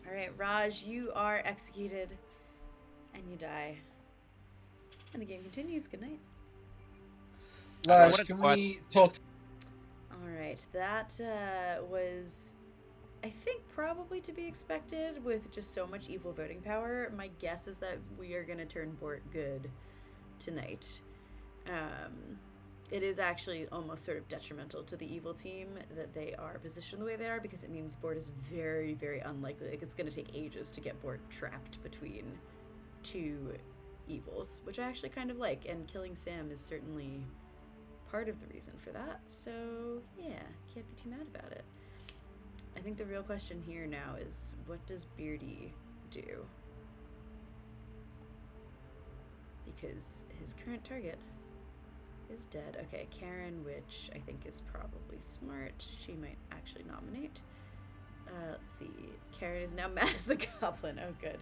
Alright, Raj, you are executed. And you die. And the game continues. Good night. Raj, can we talk? Alright, that was, I think, probably to be expected with just so much evil voting power. My guess is that we are going to turn Bort good tonight. It is actually almost sort of detrimental to the evil team that they are positioned the way they are, because it means Bort is very, very unlikely. Like, it's going to take ages to get Bort trapped between 2 evils, which I actually kind of like, and killing Sam is certainly part of the reason for that. So yeah, can't be too mad about it. I think the real question here now is, what does Beardy do? Because his current target is dead. Okay, Karen, which I think is probably smart. She might actually nominate. Let's see. Karen is now mad as the goblin. Oh, good.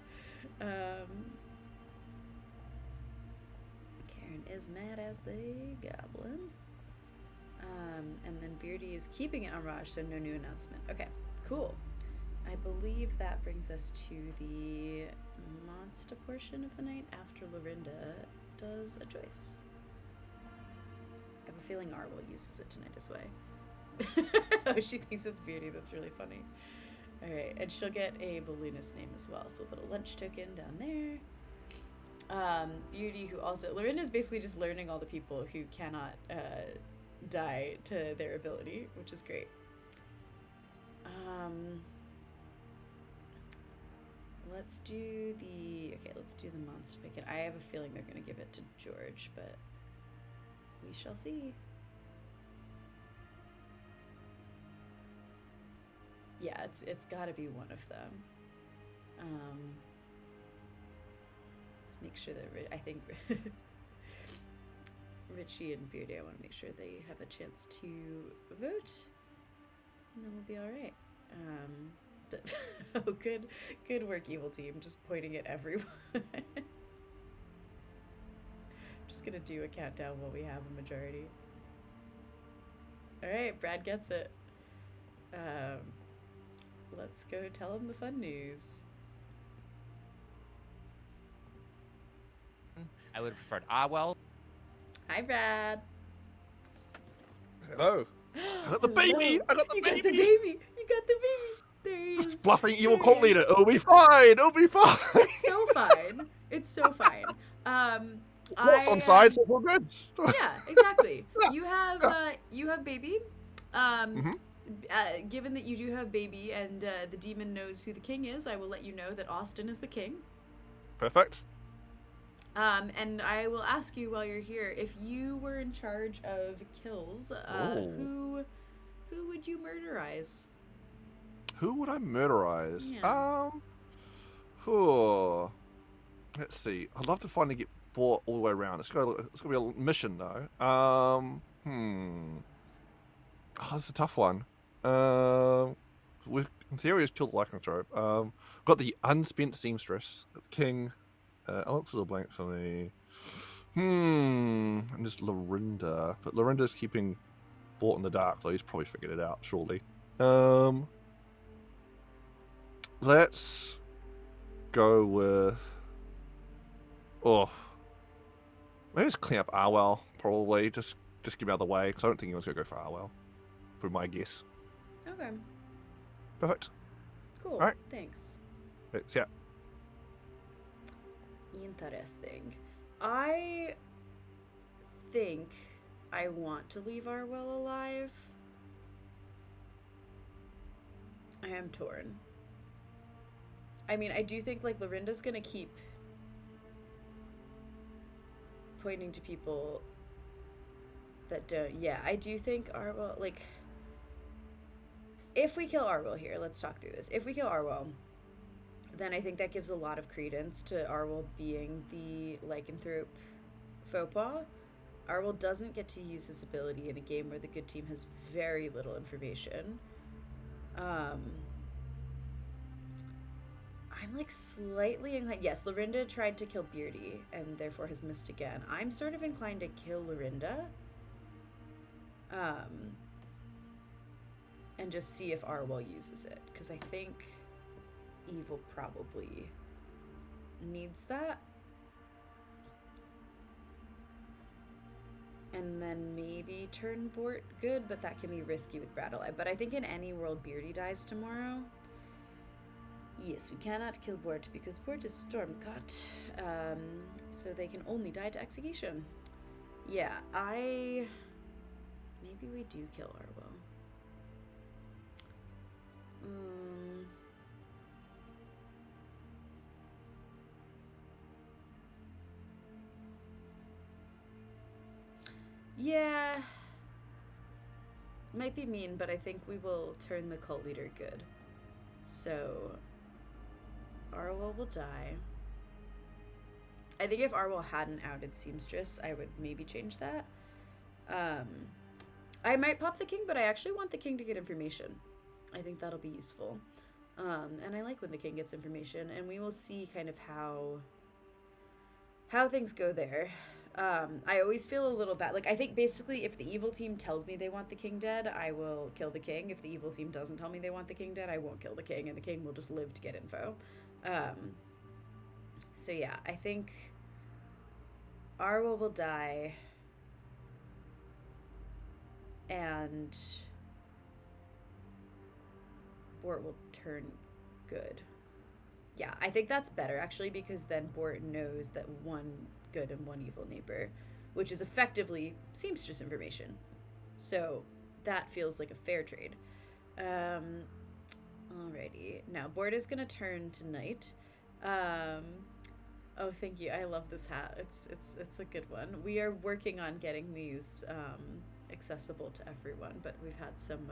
Karen is mad as the goblin. And then Beardy is keeping it on Raj, so no new announcement. Okay, cool. I believe that brings us to the monster portion of the night after Lorinda does a choice. I have a feeling Arwell uses it tonight as well. Oh, she thinks it's Beardy. That's really funny. Alright, and she'll get a balloonist name as well, so we'll put a lunch token down there. Beardy, who also... Lorinda's basically just learning all the people who cannot die to their ability, which is great. Let's do the monster pick. I have a feeling they're going to give it to George, but we shall see. Yeah, it's got to be one of them. Let's make sure that I think Richie and Beardy, I want to make sure they have a chance to vote, and then we'll be all right. But oh, good work, evil team. Just pointing at everyone. Just gonna do a countdown while we have a majority. All right, Brad gets it. let's go tell him the fun news. I would have preferred Arwell. Hi, Brad. Hello. I got the baby. I got the You baby. got the baby. You got the baby. There he is. Just bluffing evil There cult he is. leader. It'll be fine. It'll be fine. It's so fine. It's so fine. What's on side, so we're good. Yeah, exactly. You have baby. Given that you do have baby and the demon knows who the king is, I will let you know that Austin is the king. Perfect. And I will ask you while you're here, if you were in charge of kills, who would you murderize? Who would I murderize? Yeah. Let's see. I'd love to finally get bought all the way around. It's gonna be a mission though. Oh, that's a tough one. In theory, it's killed the lycanthrope. Got the unspent seamstress, got the king. Alex is a blank for me. And just Lorinda, but Lorinda's keeping Bought in the dark though. He's probably figured it out, surely. Let's go with. Maybe let's clean up Arwell. Probably just get him out of the way because I don't think anyone's gonna go for Arwell. For my guess. Okay. Perfect. Cool. All right. Thanks. Thanks. Yeah. Interesting. I think I want to leave Arwell alive. I am torn. I mean, I do think, like, Lorinda's gonna keep pointing to people that don't. Yeah, I do think Arwell, like, if we kill Arwell here, let's talk through this. If we kill Arwell, then I think that gives a lot of credence to Arwell being the lycanthrope faux pas. Arwell doesn't get to use his ability in a game where the good team has very little information. I'm like slightly inclined. Yes, Lorinda tried to kill Beardy and therefore has missed again. I'm sort of inclined to kill Lorinda. And just see if Arwell uses it. Because I think Evil probably needs that. And then maybe turn Bort good, but that can be risky with Brad alive. But I think in any world Beardy dies tomorrow. Yes, we cannot kill Bort because Bort is Stormcut. So they can only die to execution. Yeah, maybe we do kill Arwell. Yeah. Might be mean, but I think we will turn the cult leader good. So Arwell will die. I think if Arwell hadn't outed Seamstress, I would maybe change that. I might pop the king, but I actually want the king to get information. I think that'll be useful. And I like when the king gets information, and we will see kind of how things go there. I always feel a little bad. Like, I think basically if the evil team tells me they want the king dead, I will kill the king. If the evil team doesn't tell me they want the king dead, I won't kill the king, and the king will just live to get info. So yeah, I think Arwell will die, and Bort will turn good. Yeah, I think that's better, actually, because then Bort knows that one good and one evil neighbor, which is effectively seamstress information. So that feels like a fair trade. Alrighty. Now, Bort is going to turn to night. Oh, thank you. I love this hat. It's a good one. We are working on getting these accessible to everyone, but we've had some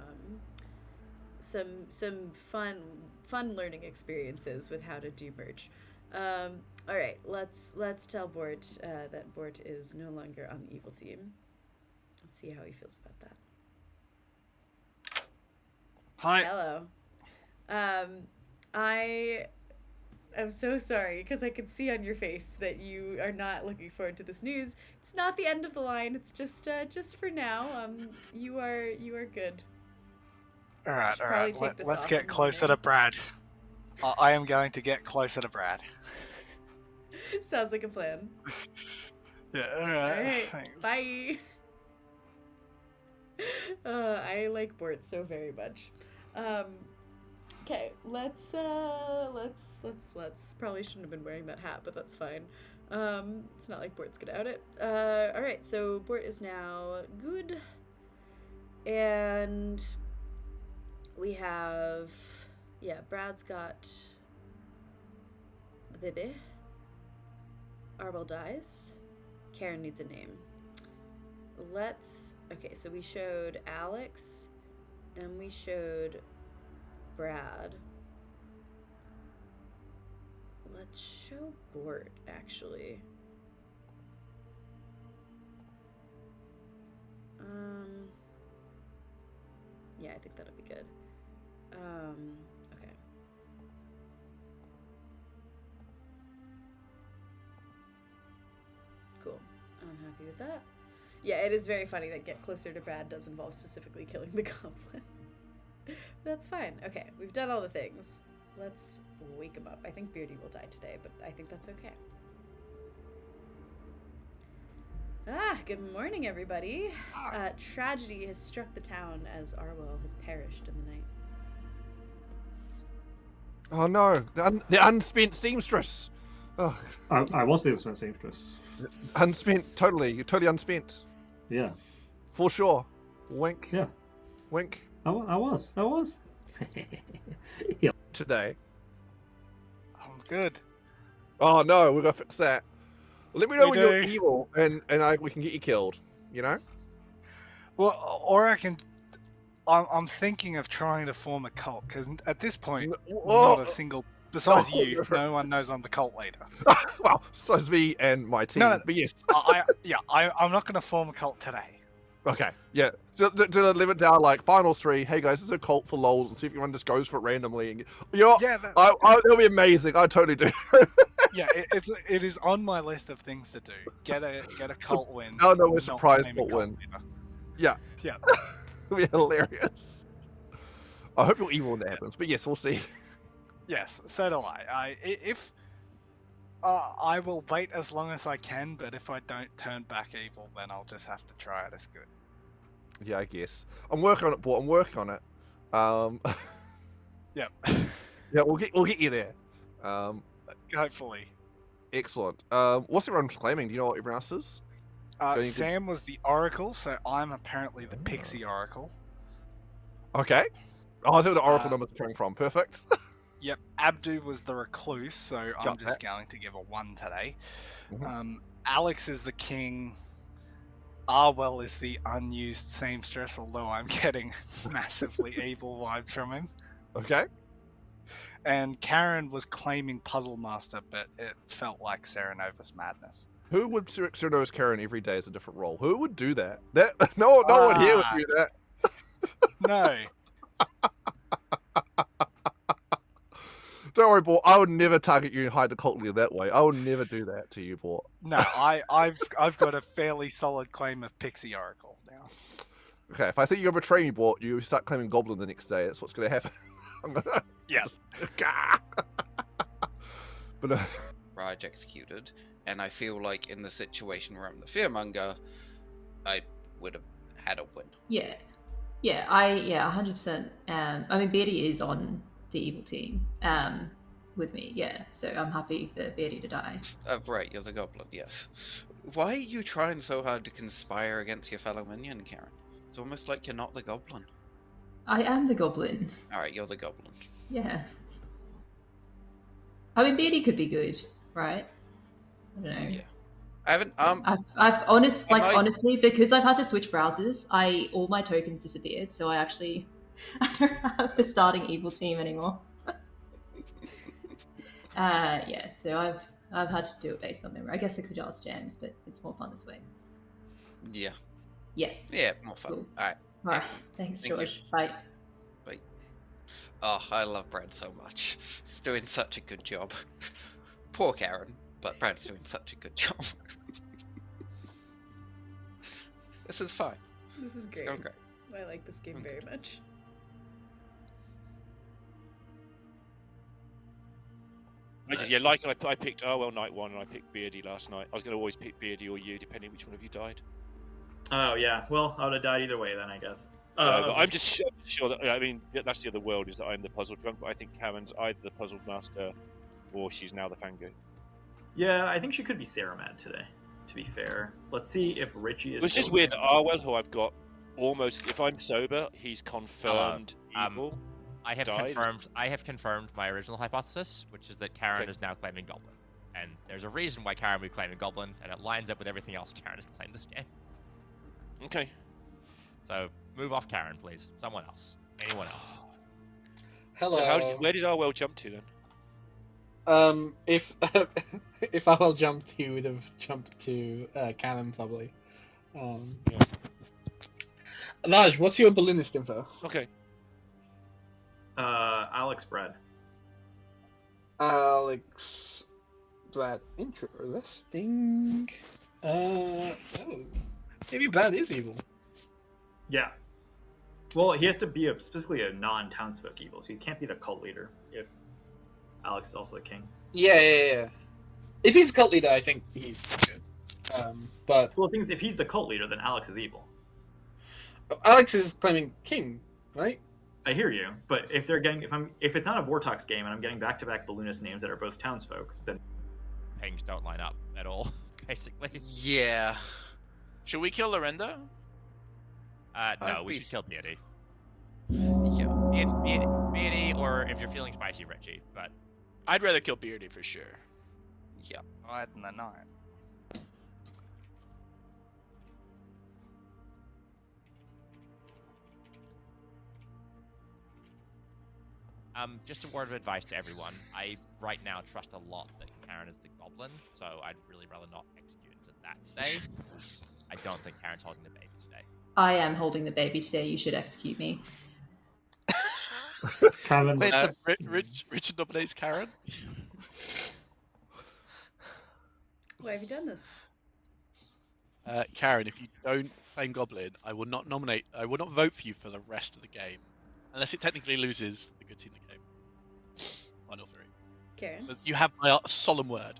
fun learning experiences with how to do merch. All right, let's tell Bort that Bort is no longer on the evil team. Let's see how he feels about that. Hi. Hello. I am so sorry because I can see on your face that you are not looking forward to this news. It's not the end of the line. It's just for now. You are good. Alright, Should probably alright. take this Let's off get in the closer to morning. Brad. I am going to get closer to Brad. Sounds like a plan. Yeah, All alright. right, Thanks. bye. I like Bort so very much. Okay, let's probably shouldn't have been wearing that hat, but that's fine. It's not like Bort's gonna out it. All right, so Bort is now good, and we have, yeah, Brad's got the baby. Arbel dies. Karen needs a name. Okay, so we showed Alex, then we showed Brad. Let's show Bort, actually. Yeah, I think that'll be good. Okay. Cool. I'm happy with that. Yeah, it is very funny that Get Closer to Brad does involve specifically killing the goblin. That's fine. Okay, we've done all the things. Let's wake him up. I think Beardy will die today, but I think that's okay. Good morning, everybody. Tragedy has struck the town as Arwell has perished in the night. Oh no, the unspent seamstress. Oh. I was the unspent seamstress. Unspent, totally. You're totally unspent. Yeah. For sure. Wink. Yeah. Wink. I was. Yeah. Today. I'm good. Oh no, we're gonna fix that. Let me know when you're do. evil, and we can get you killed. You know. Well, or I can. I'm thinking of trying to form a cult because at this point, not a single. Besides you, no one knows I'm the cult leader. Well, besides me and my team. No. But yes. I'm not going to form a cult today. Okay, yeah. Do they live it down like finals 3? Hey guys, this is a cult for lols, and see if anyone just goes for it randomly. And, you know, yeah, it'll be amazing. I totally do. Yeah, it is on my list of things to do. Get a cult win. No, we're surprised cult win. Yeah. Yeah. It'll be hilarious. I hope you're evil when that happens, but yes, we'll see. Yes, so do I. I will wait as long as I can, but if I don't turn back evil, then I'll just have to try it as good. Yeah, I guess. I'm working on it, Bort. I'm working on it. Yep. Yeah, we'll get you there. Hopefully. Excellent. What's everyone claiming? Do you know what everyone else is? Sam was the Oracle, so I'm apparently the Pixie Oracle. Okay. Oh, is that where the Oracle numbers are coming from? Perfect. Yep, Abdu was the Recluse, so I'm just going to give a 1 today. Mm-hmm. Alex is the King. Arwell is the unused seamstress, although I'm getting massively evil vibes from him. Okay. And Karen was claiming Puzzle Master, but it felt like Serenova's madness. Who would Serenova's Karen every day as a different role? Who would do that? No one here would do that. No. Don't worry, Bort. I would never target you and hide the cult leader that way. I would never do that to you, Bort. No, I've got a fairly solid claim of Pixie Oracle now. Okay, if I think you're gonna betray me, Bort, you start claiming Goblin the next day. That's what's gonna happen. Yes. But Raj executed, and I feel like in the situation where I'm the fearmonger, I would have had a win. Yeah. 100%. I mean, Beardy is on the evil team with me, yeah, so I'm happy for Beardy to die. Right, you're the goblin, yes. Why are you trying so hard to conspire against your fellow minion, Karen? It's almost like you're not the goblin. I am the goblin. Alright, you're the goblin. Yeah. I mean, Beardy could be good, right? I don't know. Yeah. I haven't, honestly, because I've had to switch browsers, all my tokens disappeared, so I don't have the starting evil team anymore. Yeah, so I've had to do it based on memory. I guess I could ask Jams, but it's more fun this way. Yeah. Yeah. Yeah, more fun. Cool. Alright. Right. Thanks, George. Bye. Bye. Oh, I love Brad so much. He's doing such a good job. Poor Karen, but Brad's doing such a good job. This is fine. This is great. It's going great. I like this game very much. I picked Arwell night 1 and I picked Beardy last night. I was going to always pick Beardy or you, depending which one of you died. Oh yeah, well I would have died either way then, I guess. But I'm just sure that, I mean, that's the other world, is that I'm the puzzle drunk, but I think Karen's either the puzzle master or she's now the Fango. Yeah, I think she could be Saramad today, to be fair. Let's see if Richie is. It was just weird that Arwell, who I've got almost, if I'm sober, he's confirmed evil. I have confirmed my original hypothesis, which is that Karen is now claiming Goblin. And there's a reason why Karen would be claiming Goblin, and it lines up with everything else Karen has claimed this game. Okay. So, move off Karen, please. Someone else. Anyone else. Hello. So where did Arwell jump to then? If Arwell jumped, he would have jumped to Karen probably. Large, what's your balloonist info? Okay. Alex Brad. Alex Brad. Interesting. Maybe Brad is evil. Yeah. Well, he has to be specifically a non-townsfolk evil, so he can't be the cult leader if Alex is also the king. Yeah. If he's cult leader, I think he's good. But well, the thing is, if he's the cult leader, then Alex is evil. Alex is claiming king, right? I hear you, but if it's not a Vortox game and I'm getting back-to-back balloonist names that are both townsfolk, then things don't line up at all, basically. Yeah. Should we kill Lorinda? No, we should kill Beardy. Yeah. Beardy, or if you're feeling spicy, Richie. But I'd rather kill Beardy for sure. Yeah. Alright, then the night. Just a word of advice to everyone. I right now trust a lot that Karen is the Goblin, so I'd really rather not execute into that today. I don't think Karen's holding the baby today. I am holding the baby today. You should execute me. Karen. Richard nominates Karen. Why have you done this? Karen, if you don't claim Goblin, I will not vote for you for the rest of the game. Unless it technically loses the good team of the game. 1 or 3. Karen? But you have my solemn word.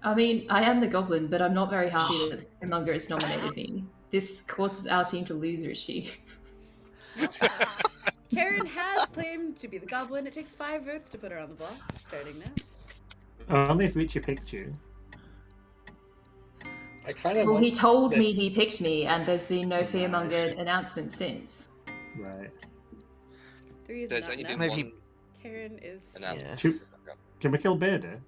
I mean, I am the Goblin, but I'm not very happy that Fearmonger has nominated me. This causes our team to lose, Richie. Karen has claimed to be the Goblin. It takes 5 votes to put her on the block, starting now. Only if Richie picked you. I kind of. Well, he told me he picked me, and there's been no Fearmonger announcement since. Right. 3 is There's not only enough. been one Karen is. announcement. Can we kill Beardy? I'd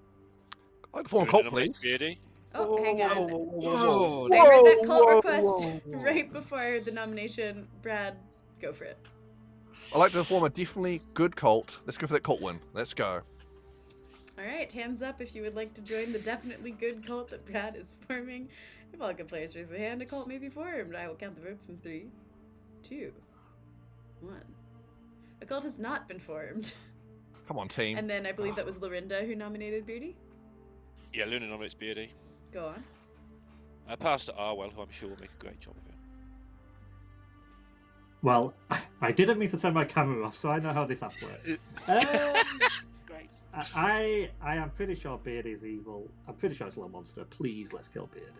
like to form a cult, please. Beardy? Oh, hang on. Whoa. I heard that cult request right before I heard the nomination. Brad, go for it. I'd like to form a definitely good cult. Let's go for that cult win. Let's go. Alright, hands up if you would like to join the definitely good cult that Brad is forming. If all good players raise their hand, a cult may be formed. I will count the votes in 3, 2, 1. A cult has not been formed. Come on, team. And then I believe that was Lorinda who nominated Beardy. Yeah, Luna nominates Beardy. Go on. I passed to Arwell, who I'm sure will make a great job of it. Well, I didn't mean to turn my camera off, so I know how this app works. Great. I am pretty sure Beardy's evil. I'm pretty sure it's a little monster. Please, let's kill Beardy.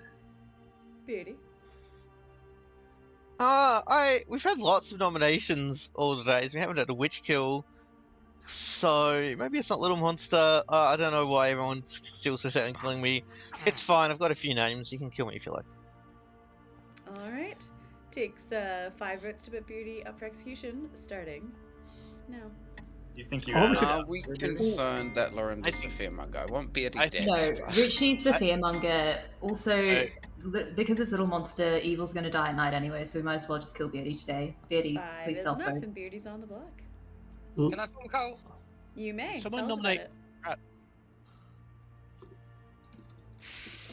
Beardy. We've had lots of nominations all the days. We haven't had a witch kill, so maybe it's not Little Monster. I don't know why everyone's still so set on killing me. It's fine. I've got a few names. You can kill me if you like. Alright. Takes 5 votes to put Beardy up for execution, starting now. You think you Are we concerned that Lorinda's the fearmonger? I want Beardy dead. No, Richie's the Fearmonger. Also, because it's Little Monster, Evil's going to die at night anyway, so we might as well just kill Beardy today. Beardy, 5 please is self enough, vote. and Beardy's on the block. Can I form cult? You may. Someone Tell us nominate about it.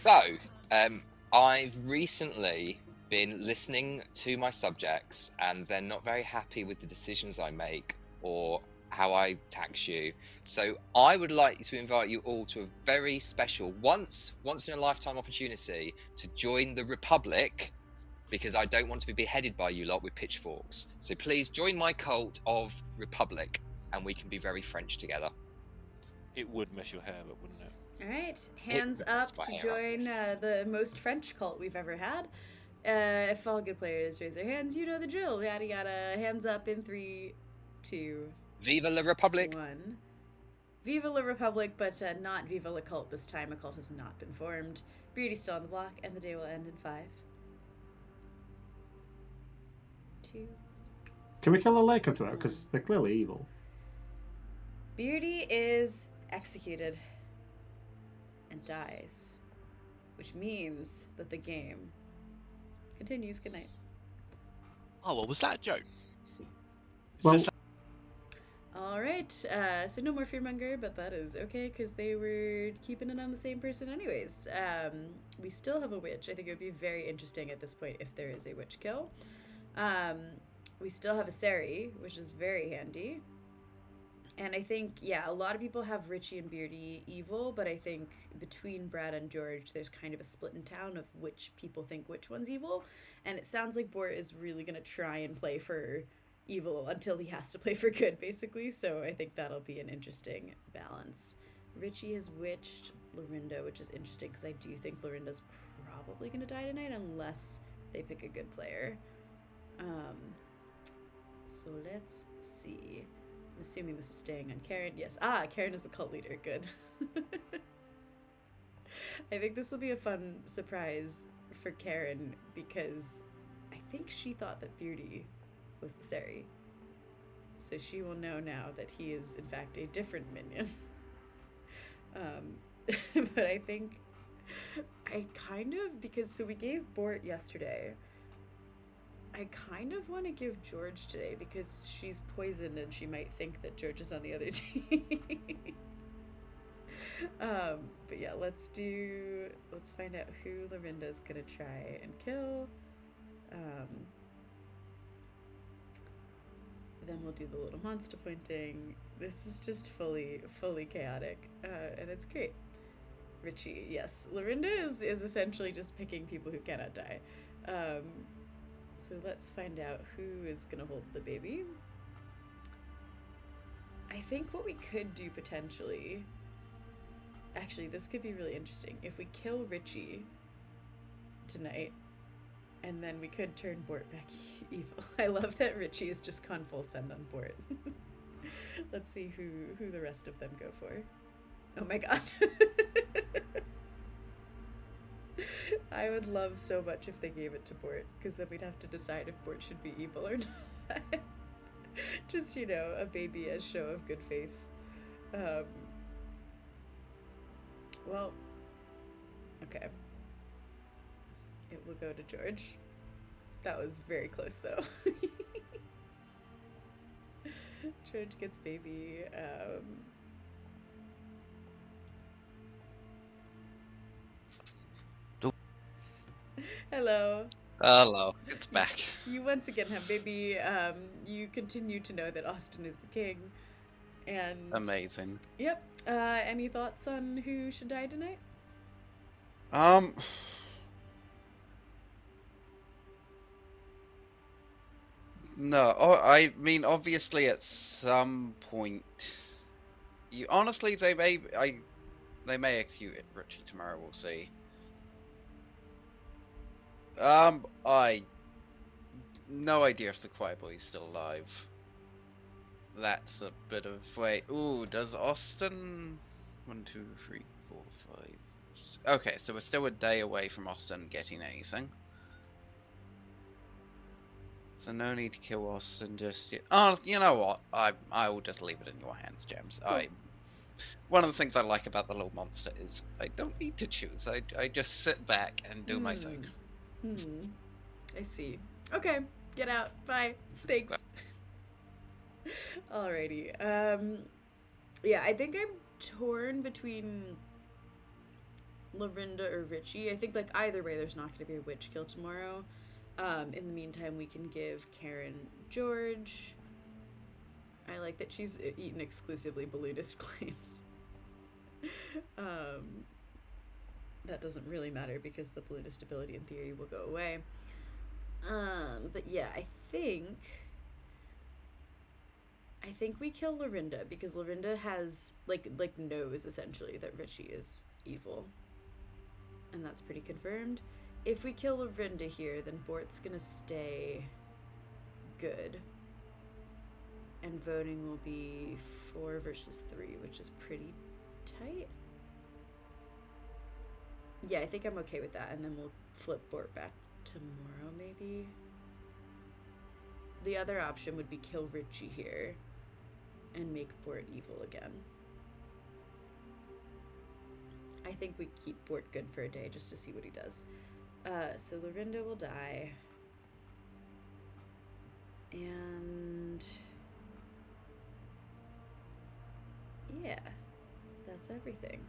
Brad. So, I've recently been listening to my subjects, and they're not very happy with the decisions I make or how I tax you. So I would like to invite you all to a very special, once in a lifetime opportunity to join the Republic, because I don't want to be beheaded by you lot with pitchforks. So please join my cult of Republic, and we can be very French together. It would mess your hair up, wouldn't it? All right, hands It up makes to my hair join up. the most French cult we've ever had. If all good players raise their hands, you know the drill. Yada yada. Hands up in 3, 2, Viva la Republic! 1. Viva la Republic, but not Viva la cult this time. A cult has not been formed. Beardy's still on the block, and the day will end in 5, 2. Can we kill a lycanthrope? Because they're clearly evil. Beardy is executed and dies, which means that the game continues. Good night. Oh, well, was that a joke? Well, All right, so no more Fearmonger, but that is okay because they were keeping it on the same person anyways. We still have a witch. I think it would be very interesting at this point if there is a witch kill. We still have a Sari, which is very handy. And I think, yeah, a lot of people have Richie and Beardy evil, but I think between Brad and George, there's kind of a split in town of which people think which one's evil. And it sounds like Bort is really going to try and play for evil until he has to play for good, basically. So I think that'll be an interesting balance. Richie has witched Lorinda, which is interesting because I do think Lorinda's probably going to die tonight unless they pick a good player. So let's see. I'm assuming this is staying on Karen. Yes. Karen is the cult leader. Good. I think this will be a fun surprise for Karen because I think she thought that Beardy was the Sari. So she will know now that he is in fact a different minion. But I think I kind of, because we gave Bort yesterday, I kind of want to give George today because she's poisoned and she might think that George is on the other team. But yeah, let's find out who Lorinda's gonna try and kill. Then we'll do the little monster pointing. This is just fully chaotic, and it's great. Richie, yes, Lorinda is essentially just picking people who cannot die. So let's find out who is gonna hold the baby. I think what we could do potentially, actually, this could be really interesting. If we kill Richie tonight, and then we could turn Bort back evil. I love that Richie is just gone full send on Bort. Let's see who the rest of them go for. Oh my god. I would love so much if they gave it to Bort, because then we'd have to decide if Bort should be evil or not. Just, a baby as show of good faith. Well, okay. It will go to George. That was very close, though. George gets baby. Hello. Hello, it's back. You once again have baby. You continue to know that Austin is the king. And Amazing. Yep. Any thoughts on who should die tonight? No. Oh, I mean, obviously, at some point, they may execute Richie tomorrow. We'll see. No idea if the Choir Boy is still alive. That's a bit of wait. Ooh, does Austin? 1, 2, 3, 4, 5. Okay, so we're still a day away from Austin getting anything. So no need to kill Austin just yet. Oh, you know what? I will just leave it in your hands, James. Cool. One of the things I like about the little monster is I don't need to choose. I just sit back and do my thing. I see. Okay, get out. Bye. Thanks. Alrighty. Yeah, I think I'm torn between Lorinda or Richie. I think either way, there's not going to be a witch kill tomorrow. In the meantime, we can give Karen George. I like that she's eaten exclusively balloonist claims. That doesn't really matter because the balloonist ability in theory will go away. But yeah, I think think we kill Lorinda because Lorinda has like knows essentially that Richie is evil, and that's pretty confirmed. If we kill Lorinda here, then Bort's gonna stay good, and voting will be 4 versus 3, which is pretty tight. Yeah, I think I'm okay with that, and then we'll flip Bort back tomorrow, maybe. The other option would be kill Richie here and make Bort evil again. I think we keep Bort good for a day just to see what he does. So Lorinda will die. And yeah, that's everything.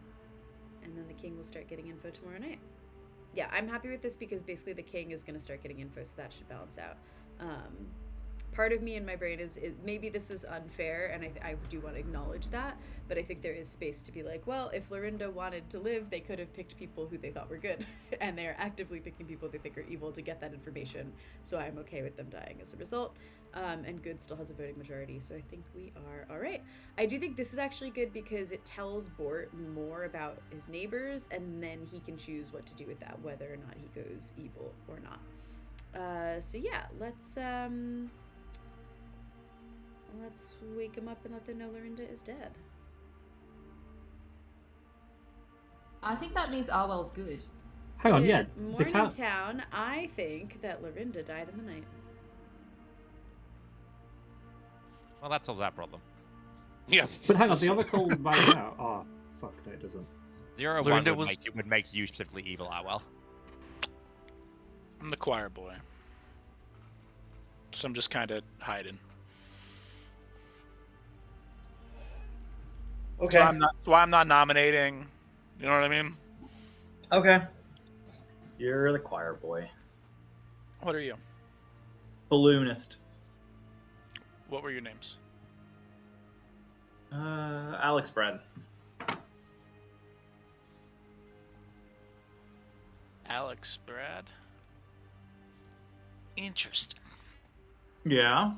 And then the king will start getting info tomorrow night. Yeah, I'm happy with this because basically the king is going to start getting info, so that should balance out. Part of me in my brain is maybe this is unfair, and I do want to acknowledge that, but I think there is space to be like, well, if Lorinda wanted to live, they could have picked people who they thought were good, and they're actively picking people they think are evil to get that information, so I'm okay with them dying as a result. And good still has a voting majority, so I think we are all right. I do think this is actually good because it tells Bort more about his neighbors, and then he can choose what to do with that, whether or not he goes evil or not. So yeah, let's wake him up and let them know Lorinda is dead. I think that means Arwell's good. Hang on, yeah. Morningtown, I think that Lorinda died in the night. Well, that solves that problem. Yeah. But hang on, the other call right now. Oh, fuck, no, it doesn't. 0-1 would make you specifically evil, Arwell. I'm the choir boy. So I'm just kind of hiding. Okay. Why I'm not nominating. You know what I mean? Okay. You're the choir boy. What are you? Balloonist. What were your names? Alex Brad. Alex Brad. Interesting. Yeah.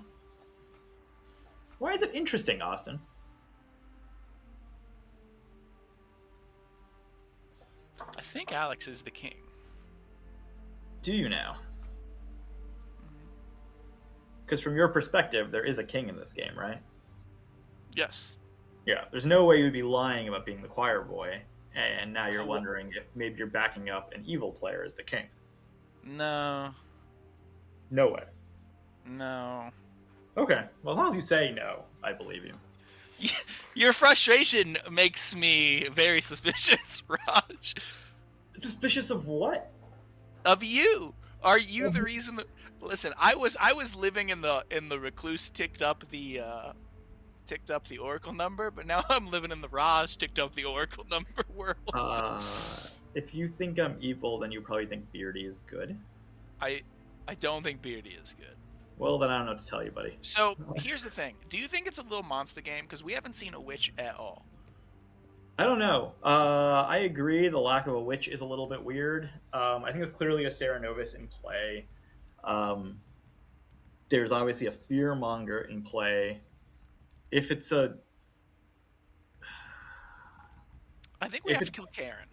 Why is it interesting, Austin? I think Alex is the king. Do you now? Because from your perspective, there is a king in this game, right? Yes. Yeah, there's no way you'd be lying about being the choir boy, and now you're wondering if maybe you're backing up an evil player as the king. No. No way. No. Okay, well, as long as you say no, I believe you. Your frustration makes me very suspicious, Raj. Suspicious of what? Of you. Are you the reason that? Listen, I was living in the recluse ticked up the oracle number, but now I'm living in the Raj ticked up the oracle number world. If you think I'm evil, then you probably think Beardy is good. I don't think Beardy is good. Well, then I don't know what to tell you, buddy. So here's the thing: do you think it's a little monster game? Because we haven't seen a witch at all. I don't know. I agree. The lack of a witch is a little bit weird. I think there's clearly a Sarah Novus in play. There's obviously a fearmonger in play. If it's a... I think we have to kill Karen.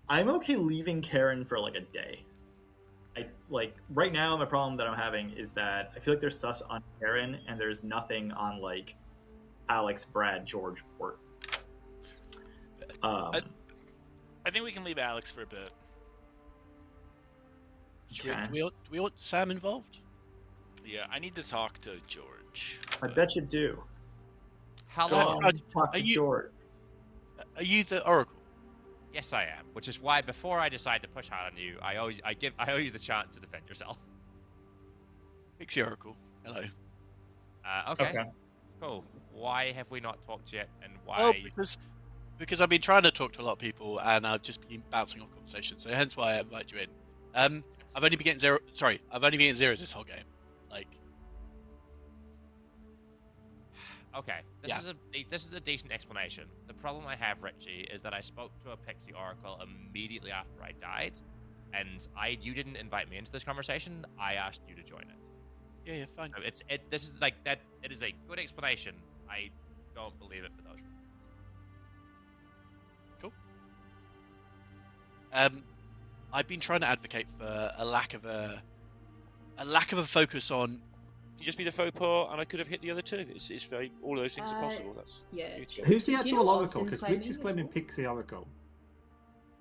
I'm okay leaving Karen for like a day. Right now, my problem that I'm having is that I feel like there's sus on Karen and there's nothing on like Alex, Brad, George, Bort. I think we can leave Alex for a bit. Do we want Sam involved? Yeah, I need to talk to George. I bet you do. How long? Talk to George. Are you the Oracle? Yes, I am. Which is why before I decide to push hard on you, I owe you the chance to defend yourself. Pixie Oracle. Hello. Okay. Cool. Why have we not talked yet, and why? Well, because I've been trying to talk to a lot of people, and I've just been bouncing off conversations. So hence why I invite you in. I've only been getting zeros this whole game. Okay, this is a decent explanation. The problem I have, Richie, is that I spoke to a Pixie Oracle immediately after I died, and you didn't invite me into this conversation. I asked you to join it. Yeah, fine. So this is like that. It is a good explanation. I don't believe it for those reasons. Cool. I've been trying to advocate for a lack of a focus on. You just be the faux pas, and I could have hit the other two. It's very all those things are possible. That's Yeah. beautiful. Who's the Do you actual know what Oracle? Austin's Because Richie's claiming? claiming Pixie Oracle.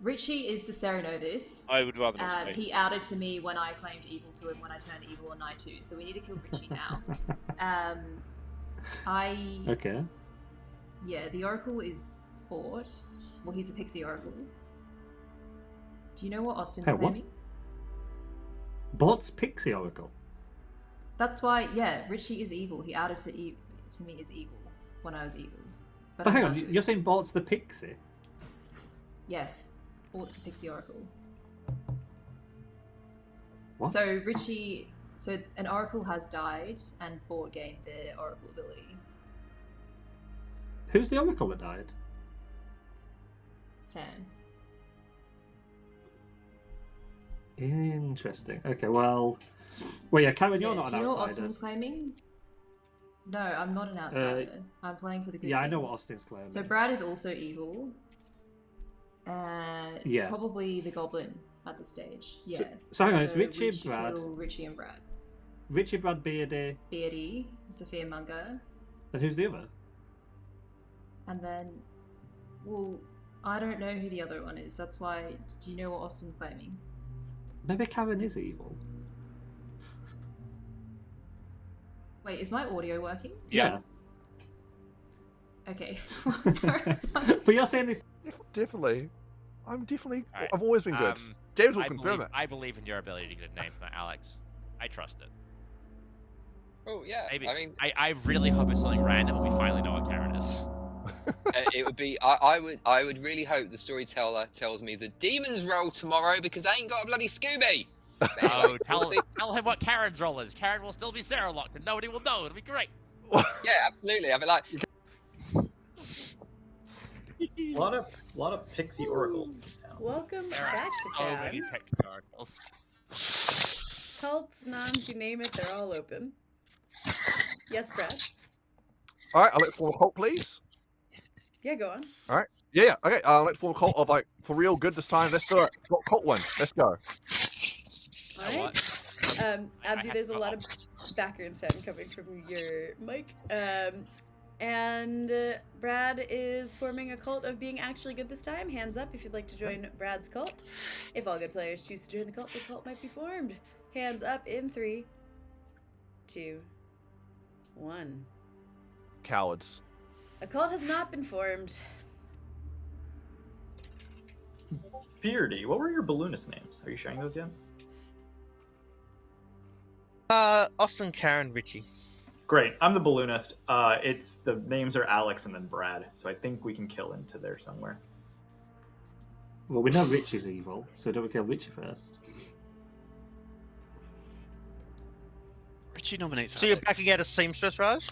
Richie is the Ceranovis. I would rather not say. He outed to me when I claimed evil to him when I turned evil on night 2, so we need to kill Richie now. Okay. Yeah, the Oracle is Bort. Well, he's a Pixie Oracle. Do you know what Austin's Hey, what? claiming? Bort's Pixie Oracle. That's why, yeah, Richie is evil. He outed to me as evil when I was evil. But I'm hang not on, good. you're saying Bort's the Pixie? Yes, Bort's the Pixie Oracle. What? So an Oracle has died, and Bort gained their Oracle ability. Who's the Oracle that died? Sam. Interesting. Okay, well, yeah, Karen, you're not Do an you know what outsider. Austin's claiming? No, I'm not an outsider. I'm playing for the good Yeah, I team. know what Austin's claiming. So Brad is also evil. Yeah. Probably the Goblin at this stage. Yeah. So hang on, it's So Richie we and should Brad. kill Richie and Brad. Richie, Brad, Beardy. Beardy is the Fearmonger. And who's the other? And then, well, I don't know who the other one is. That's why. Do you know what Austin's claiming? Maybe Karen is evil. Wait, is my audio working? Yeah. Okay. But you're saying this. Definitely. Alright, I've always been good. James will confirm it. I believe in your ability to get a name from Alex. I trust it. Oh yeah, Maybe. I mean, I really hope it's something random and we finally know what Karen is. it would be. I would really hope the storyteller tells me the demons roll tomorrow because I ain't got a bloody Scooby. But anyway, Oh, we'll see. tell him what Karen's role is. Karen will still be Sarah locked and nobody will know. It'll be great. Yeah, absolutely. I'd be like, A lot of pixie oracles in this town. Welcome There are back so to many town. pictures. Cults, noms, you name it, they're all open. Yes, Brad? Alright, I'll let form a cult, please. Yeah, go on. Alright. Yeah, okay, let's form a cult of, like, for real good this time. Let's do it. Got cult one. Let's go. Alright. Abdi, there's a lot of background sound coming from your mic. And Brad is forming a cult of being actually good this time. Hands up if you'd like to join Brad's cult. If all good players choose to join the cult might be formed. Hands up in 3, 2, 1. Cowards. A cult has not been formed. Beardy, what were your balloonist names? Are you sharing those yet? Austin, Karen, Richie. Great. I'm the balloonist. It's the names are Alex and then Brad, so I think we can kill into there somewhere. Well, we know Richie's evil, so don't we kill Richie first? Richie nominates So you're Alex. backing out a seamstress, Raj?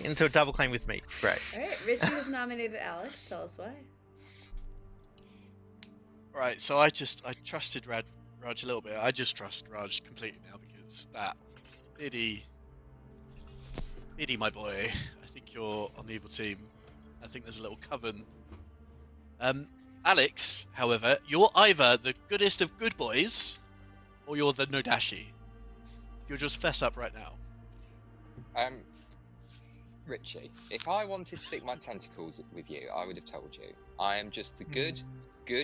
Into a double claim with me. Great. Alright, Richie has nominated Alex. Tell us why. Right, so I trusted Raj a little bit. I just trust Raj completely now because that Biddy, my boy. I think you're on the evil team. I think there's a little coven. Alex, however, you're either the goodest of good boys, or you're the Nodashi. You'll just fess up right now. Richie, if I wanted to stick my tentacles with you, I would have told you. I am just the good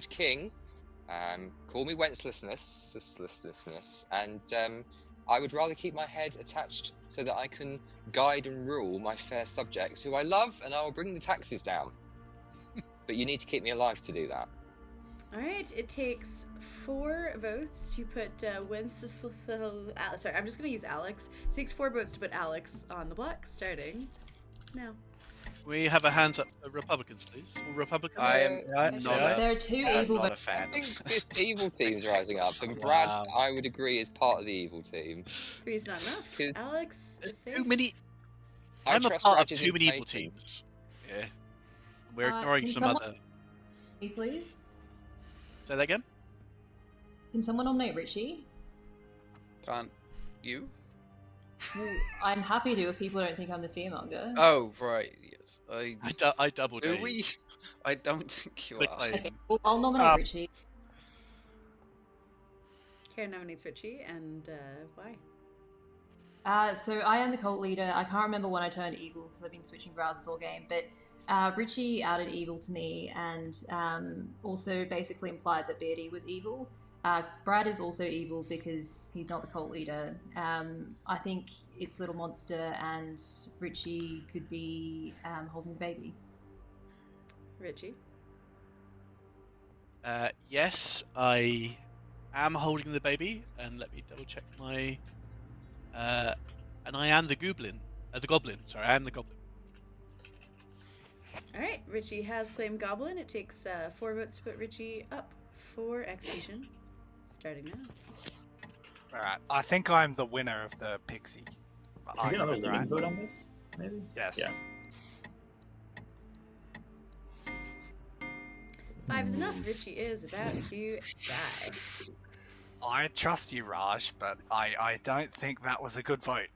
king. Call me Wencelessness, and I would rather keep my head attached so that I can guide and rule my fair subjects, who I love, and I will bring the taxes down. But you need to keep me alive to do that. Alright, it takes 4 votes to put sorry, I'm just going to use Alex. It takes 4 votes to put Alex on the block, starting now. We have a hands up, Republicans, please. Or Republicans? I am There are 2 evil not a votes. fan. I think this evil team's rising up, and Brad, I would agree, is part of the evil team. 3's not enough. Alex is safe. Too many. I I'm a trust part of Raj's too many evil information. teams. Yeah. We're ignoring can some someone- other. Me, please. Say that again? Can someone nominate Richie? Can't you? Well, I'm happy to if people don't think I'm the fearmonger. Oh, right, yes. I double Do dare we? you. I don't think you Click are. claim. Okay, well, I'll nominate Richie. Karen nominates Richie, and why? So I am the cult leader. I can't remember when I turned evil because I've been switching browsers all game, but Richie added evil to me and also basically implied that Beardy was evil. Brad is also evil because he's not the cult leader. I think it's Little Monster and Richie could be holding the baby. Richie? Yes, I am holding the baby, and let me double check my. And I am the goblin. The goblin. Sorry, I am the goblin. All right, Richie has claimed Goblin. It takes 4 votes to put Richie up for execution. Starting now. Alright, I think I'm the winner of the Pixie. Can we get another argument, living right? vote on this? Maybe. Yes. Yeah. 5 is enough. Richie is about to die. I trust you, Raj, but I don't think that was a good vote.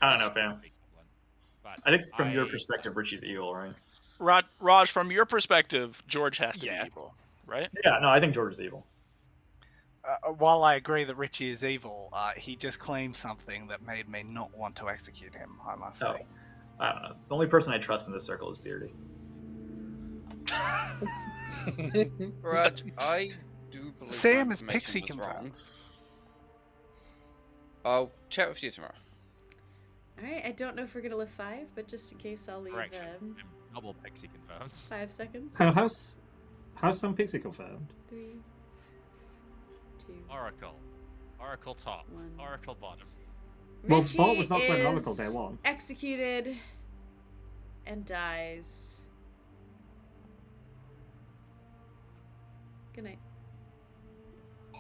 I don't know, fam. But I think from your perspective, Richie's evil, right? Raj, from your perspective, George has to be evil, right? Yeah, no, I think George is evil. While I agree that Richie is evil, he just claimed something that made me not want to execute him, I must say. I don't know. The only person I trust in this circle is Beardy. Raj, I do believe Sam my is information Pixie was confirmed. wrong. I'll chat with you tomorrow. All right, I don't know if we're going to live 5, but just in case, I'll leave Correction. Double Pixie confirmed. 5 seconds. How's some Pixie confirmed? 3, 2, Oracle top. 1. Oracle bottom. Well, Richie Bart was not playing is Oracle day one. executed and dies. Good night.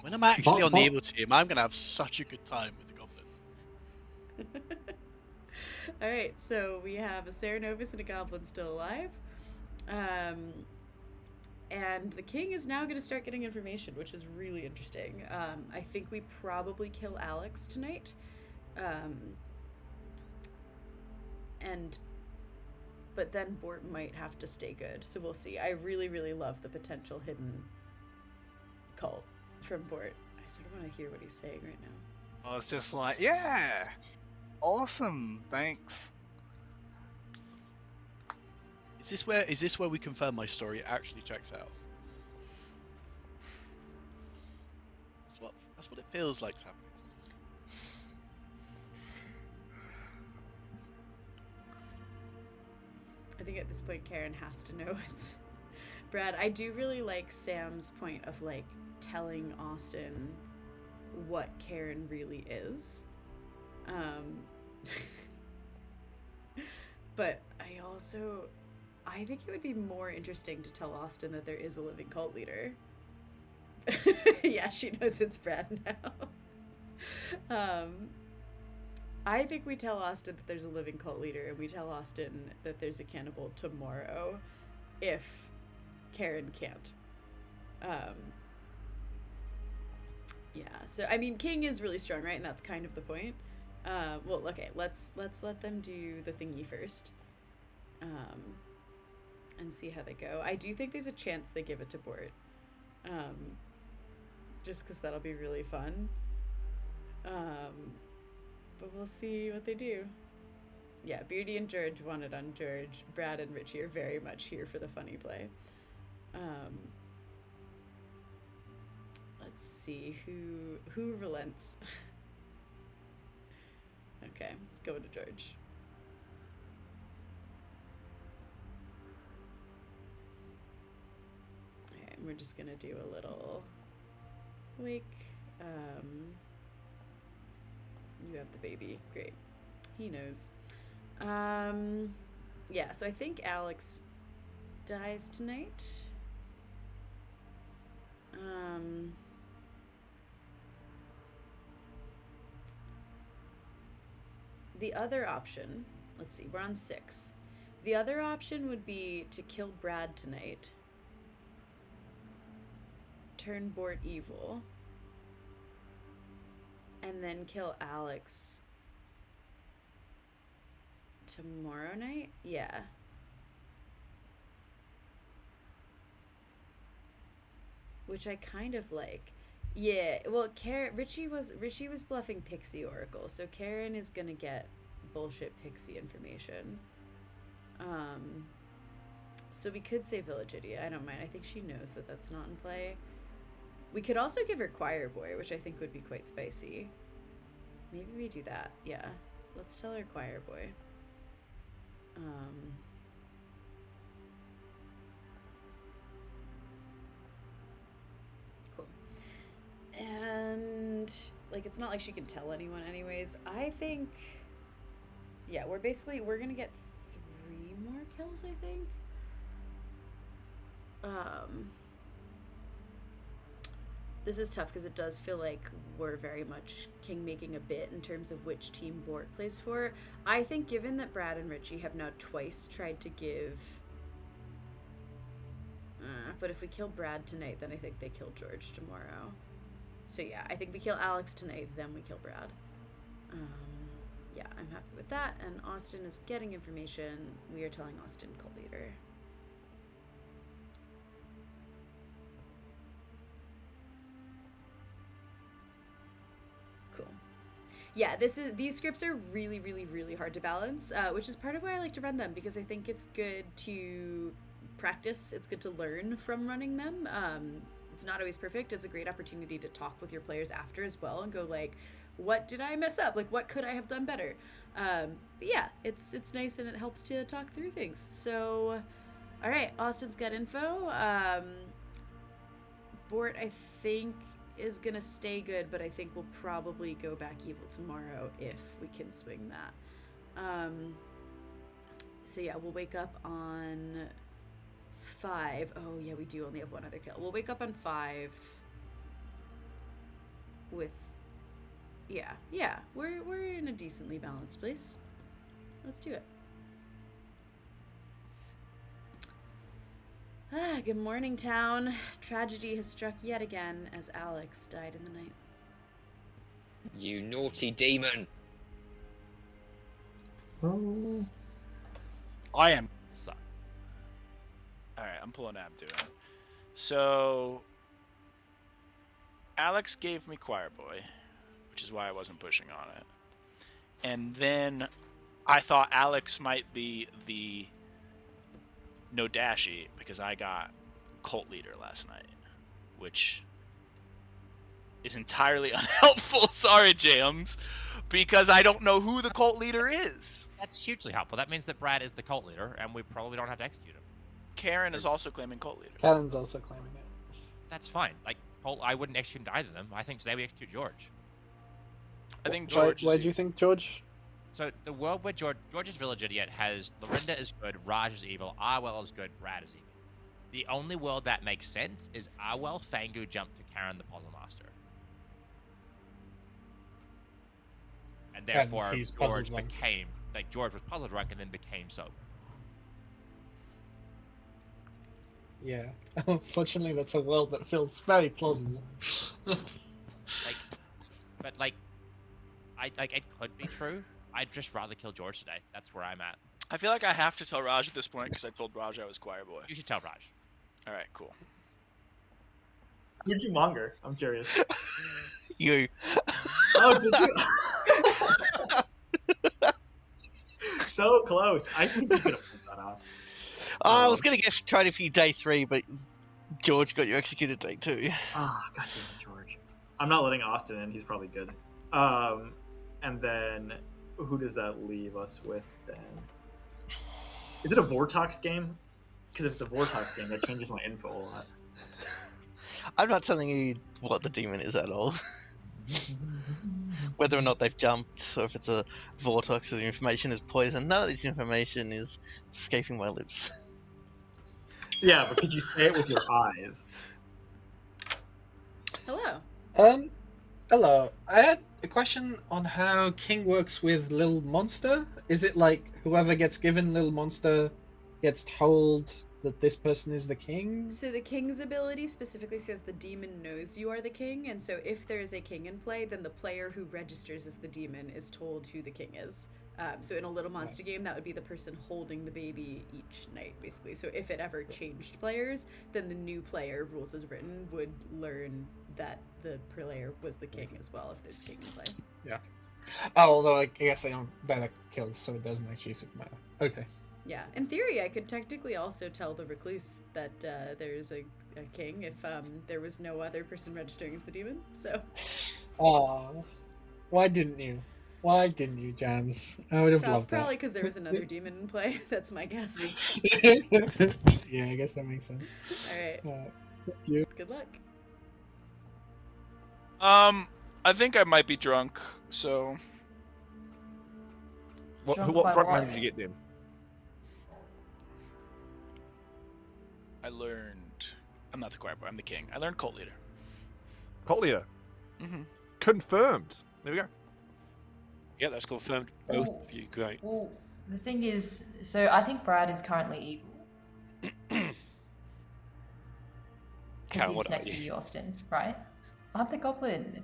When I'm actually on the Bart- evil team, I'm gonna have such a good time with the goblin. All right, so we have a Cerenovus and a Goblin still alive. And the king is now going to start getting information, which is really interesting. I think we probably kill Alex tonight. But then Bort might have to stay good, so we'll see. I really, really love the potential hidden cult from Bort. I sort of want to hear what he's saying right now. I was just like, yeah, awesome, thanks. Is this where we confirm my story actually checks out? That's what it feels like to happen. I think at this point Karen has to know it's Brad. I do really like Sam's point of like telling Austin what Karen really is. But I think it would be more interesting to tell Austin that there is a living cult leader. Yeah, she knows it's Brad now. I think we tell Austin that there's a living cult leader, and we tell Austin that there's a cannibal tomorrow if Karen can't. Yeah, so I mean, King is really strong, right? And that's kind of the point. Well, okay, let's let them do the thingy first. And see how they go. I do think there's a chance they give it to Bort. Just because that'll be really fun. But we'll see what they do. Yeah, Beardy and George want it on George. Brad and Richie are very much here for the funny play. Let's see who relents. Okay, let's go to George. Alright, we're just gonna do a little wake. You have the baby. Great. He knows. Yeah, so I think Alex dies tonight. The other option, let's see, we're on 6. The other option would be to kill Brad tonight. Turn Bort evil. and then kill Alex tomorrow night? Yeah. Which I kind of like. Yeah, well, Richie was bluffing Pixie Oracle, so Karen is gonna get bullshit Pixie information. So we could say Village Idiot. I don't mind. I think she knows that that's not in play. We could also give her Choir Boy, which I think would be quite spicy. Maybe we do that. Yeah, let's tell her Choir Boy. Cool. And like, it's not like she can tell anyone anyways. I think, yeah, we're gonna get 3 more kills, I think. This is tough because it does feel like we're very much king making a bit in terms of which team Bort plays for. I think given that Brad and Richie have now twice tried to give... but if we kill Brad tonight, then I think they kill George tomorrow. So yeah, I think we kill Alex tonight, then we kill Brad. Yeah, I'm happy with that. And Austin is getting information. We are telling Austin cult leader. Cool. Yeah, these scripts are really, really, really hard to balance, which is part of why I like to run them, because I think it's good to practice. It's good to learn from running them. It's not always perfect. It's a great opportunity to talk with your players after as well and go like, what did I mess up? Like, what could I have done better? But yeah, it's nice and it helps to talk through things. So, all right, Austin's got info. Bort, I think, is gonna stay good, but I think we'll probably go back evil tomorrow if we can swing that. So yeah, we'll wake up on 5. Oh yeah, we do only have 1 other kill. We'll wake up on 5 with... Yeah, we're in a decently balanced place. Let's do it. Good morning, town. Tragedy has struck yet again as Alex died in the night. You naughty demon! Oh. I am. Alright, I'm pulling Abdu in. So, Alex gave me Choir Boy, which is why I wasn't pushing on it. And then I thought Alex might be the Nodashi because I got Cult Leader last night, which is entirely unhelpful. Sorry, James, because I don't know who the Cult Leader is. That's hugely helpful. That means that Brad is the Cult Leader, and we probably don't have to execute him. Karen is also claiming Cult Leader. Karen's also claiming it. That's fine. Like, I wouldn't execute either of them. I think today we execute George. I think George. Why do you think George? So the world where George's Village Idiot has Lorinda is good, Raj is evil, Arwell is good, Brad is evil. The only world that makes sense is Arwell, Fangu jumped to Karen the Puzzle Master. And therefore George became, like, George was puzzle drunk and then became sober. Yeah. Unfortunately, that's a world that feels very plausible. But it could be true. I'd just rather kill George today. That's where I'm at. I feel like I have to tell Raj at this point because I told Raj I was Choir Boy. You should tell Raj. All right, cool. Who'd you monger? I'm curious. You. Oh, did you? So close. I think you could have pulled that off. I was going to get tried for you day 3, but George got you executed day 2. Ah, goddamn it, George. I'm not letting Austin in. He's probably good. And then who does that leave us with then? Is it a Vortox game? Because if it's a Vortox game, that changes my info a lot. I'm not telling you what the demon is at all. Whether or not they've jumped, or if it's a Vortox or the information is poison, none of this information is escaping my lips. Yeah, but could you say it with your eyes? Hello. Hello. I had a question on how King works with Little Monster. Is it like whoever gets given Little Monster gets told that this person is the king? So the king's ability specifically says the demon knows you are the king, and so if there is a king in play, then the player who registers as the demon is told who the king is. So in a little monster game, that would be the person holding the baby each night, basically. So if it ever changed players, then the new player, rules as written, would learn that the player was the king as well, if there's a king in play. Yeah. Although I guess they don't better kills, so it doesn't actually matter. Okay. Yeah, in theory, I could technically also tell the recluse that there's a king if there was no other person registering as the demon, so... Aww. Why didn't you? Why didn't you, Jams? I would have loved that. Probably because there was another demon in play. That's my guess. Yeah, I guess that makes sense. Alright. Thank you. Good luck. I think I might be drunk, so... What Drunk drunk by name what? did you get then? I learned... I'm not the choir boy, I'm the king. I learned cult leader. Cult leader. Mm-hmm. Confirmed. There we go. Yeah, that's confirmed. Both Oh. of you, great. Well, the thing is, so I think Brad is currently evil. Because Karen, he's what are next to you? you, Austin, right? I'm the goblin.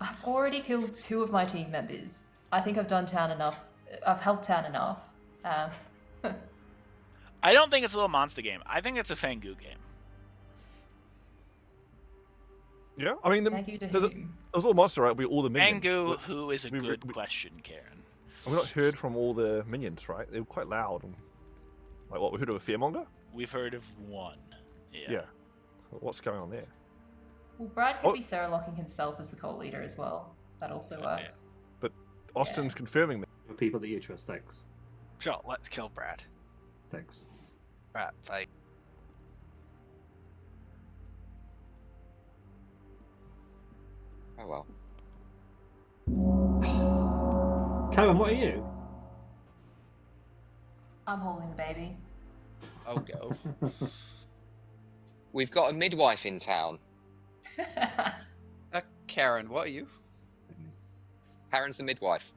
I've already killed 2 of my team members. I think I've done town enough. I've helped town enough. I don't think it's a little monster game. I think it's a Fangu game. Yeah, I mean, Thank you to there's a whom? little monster, right? We all the minions. Fangu, But who is a we- good we- question, Karen. We've not heard from all the minions, right? They were quite loud. Like what? We heard of a fearmonger? We've heard of one. Yeah. What's going on there? Well, Brad could Oh. be Sarah locking himself as the cult leader as well. That also works. But Austin's confirming that. For people that you trust, thanks. Sure, let's kill Brad. Thanks. Right, fight. Oh well. Karen, what are you? I'm holding the baby. I'll go. We've got a midwife in town. Karen, what are you? Karen's the midwife.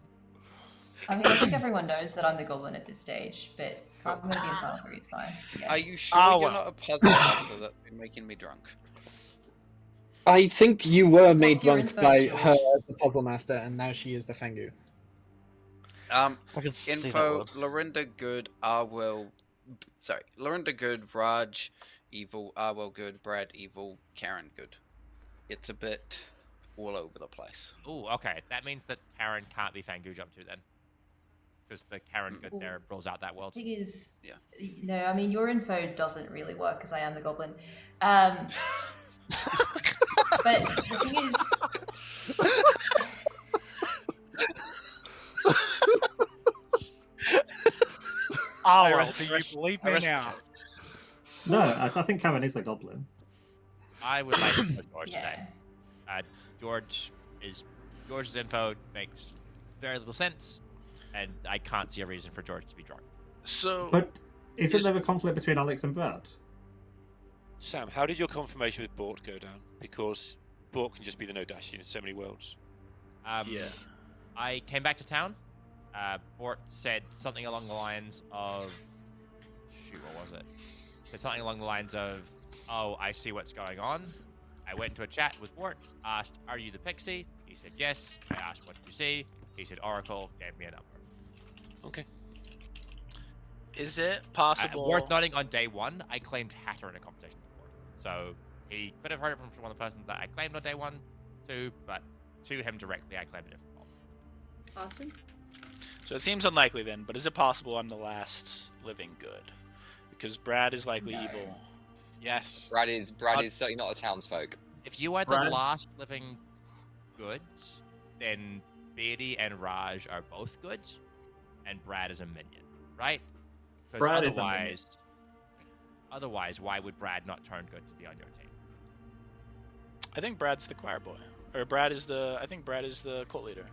I mean, I think everyone knows that I'm the goblin at this stage, but I'm going to be in final 3, it's fine. Yeah. Are you sure Oh, you're well. not a puzzle master that's been making me drunk? I think you were made What's your drunk info, by George? her as the puzzle master, and now she is the Fangu. I can see that Info, one. Lorinda good, Arwell... Sorry, Lorinda good, Raj evil, Arwell good, Brad evil, Karen good. It's a bit all over the place. Ooh, okay. That means that Karen can't be Fangu jump to then. Because the Karen good there rules out that world. The thing is, Yeah. no, I mean, your info doesn't really work because I am the goblin. But the thing is, Oh, well, do you believe me now? No, I think Karen is a goblin. I would like to know George yeah. today. George's info makes very little sense, and I can't see a reason for George to be drunk. So, But isn't there a conflict between Alex and Brad? Sam, how did your confirmation with Bort go down? Because Bort can just be the no dash in so many worlds. yeah. I came back to town. Bort said something along the lines of... Shoot, what was it? Said something along the lines of, oh, I see what's going on. I went into a chat with Bort, asked, are you the pixie? He said yes. I asked, what did you see? He said Oracle, gave me a number. Okay. Is it possible... Worth noting, on day 1, I claimed Hatter in a conversation with Bort. So he could have heard it from one of the persons that I claimed on day 1, too, but to him directly, I claimed a different one. Austin? So it seems unlikely then, but is it possible I'm the last living good? Because Brad is likely No. evil. Yes. Brad is certainly not a townsfolk. If you are the Brad's- last living goods, then Beatty and Raj are both goods, and Brad is a minion, right? Because Brad is a minion. otherwise, why would Brad not turn good to be on your team? I think Brad's the choir boy. Or I think Brad is the cult leader.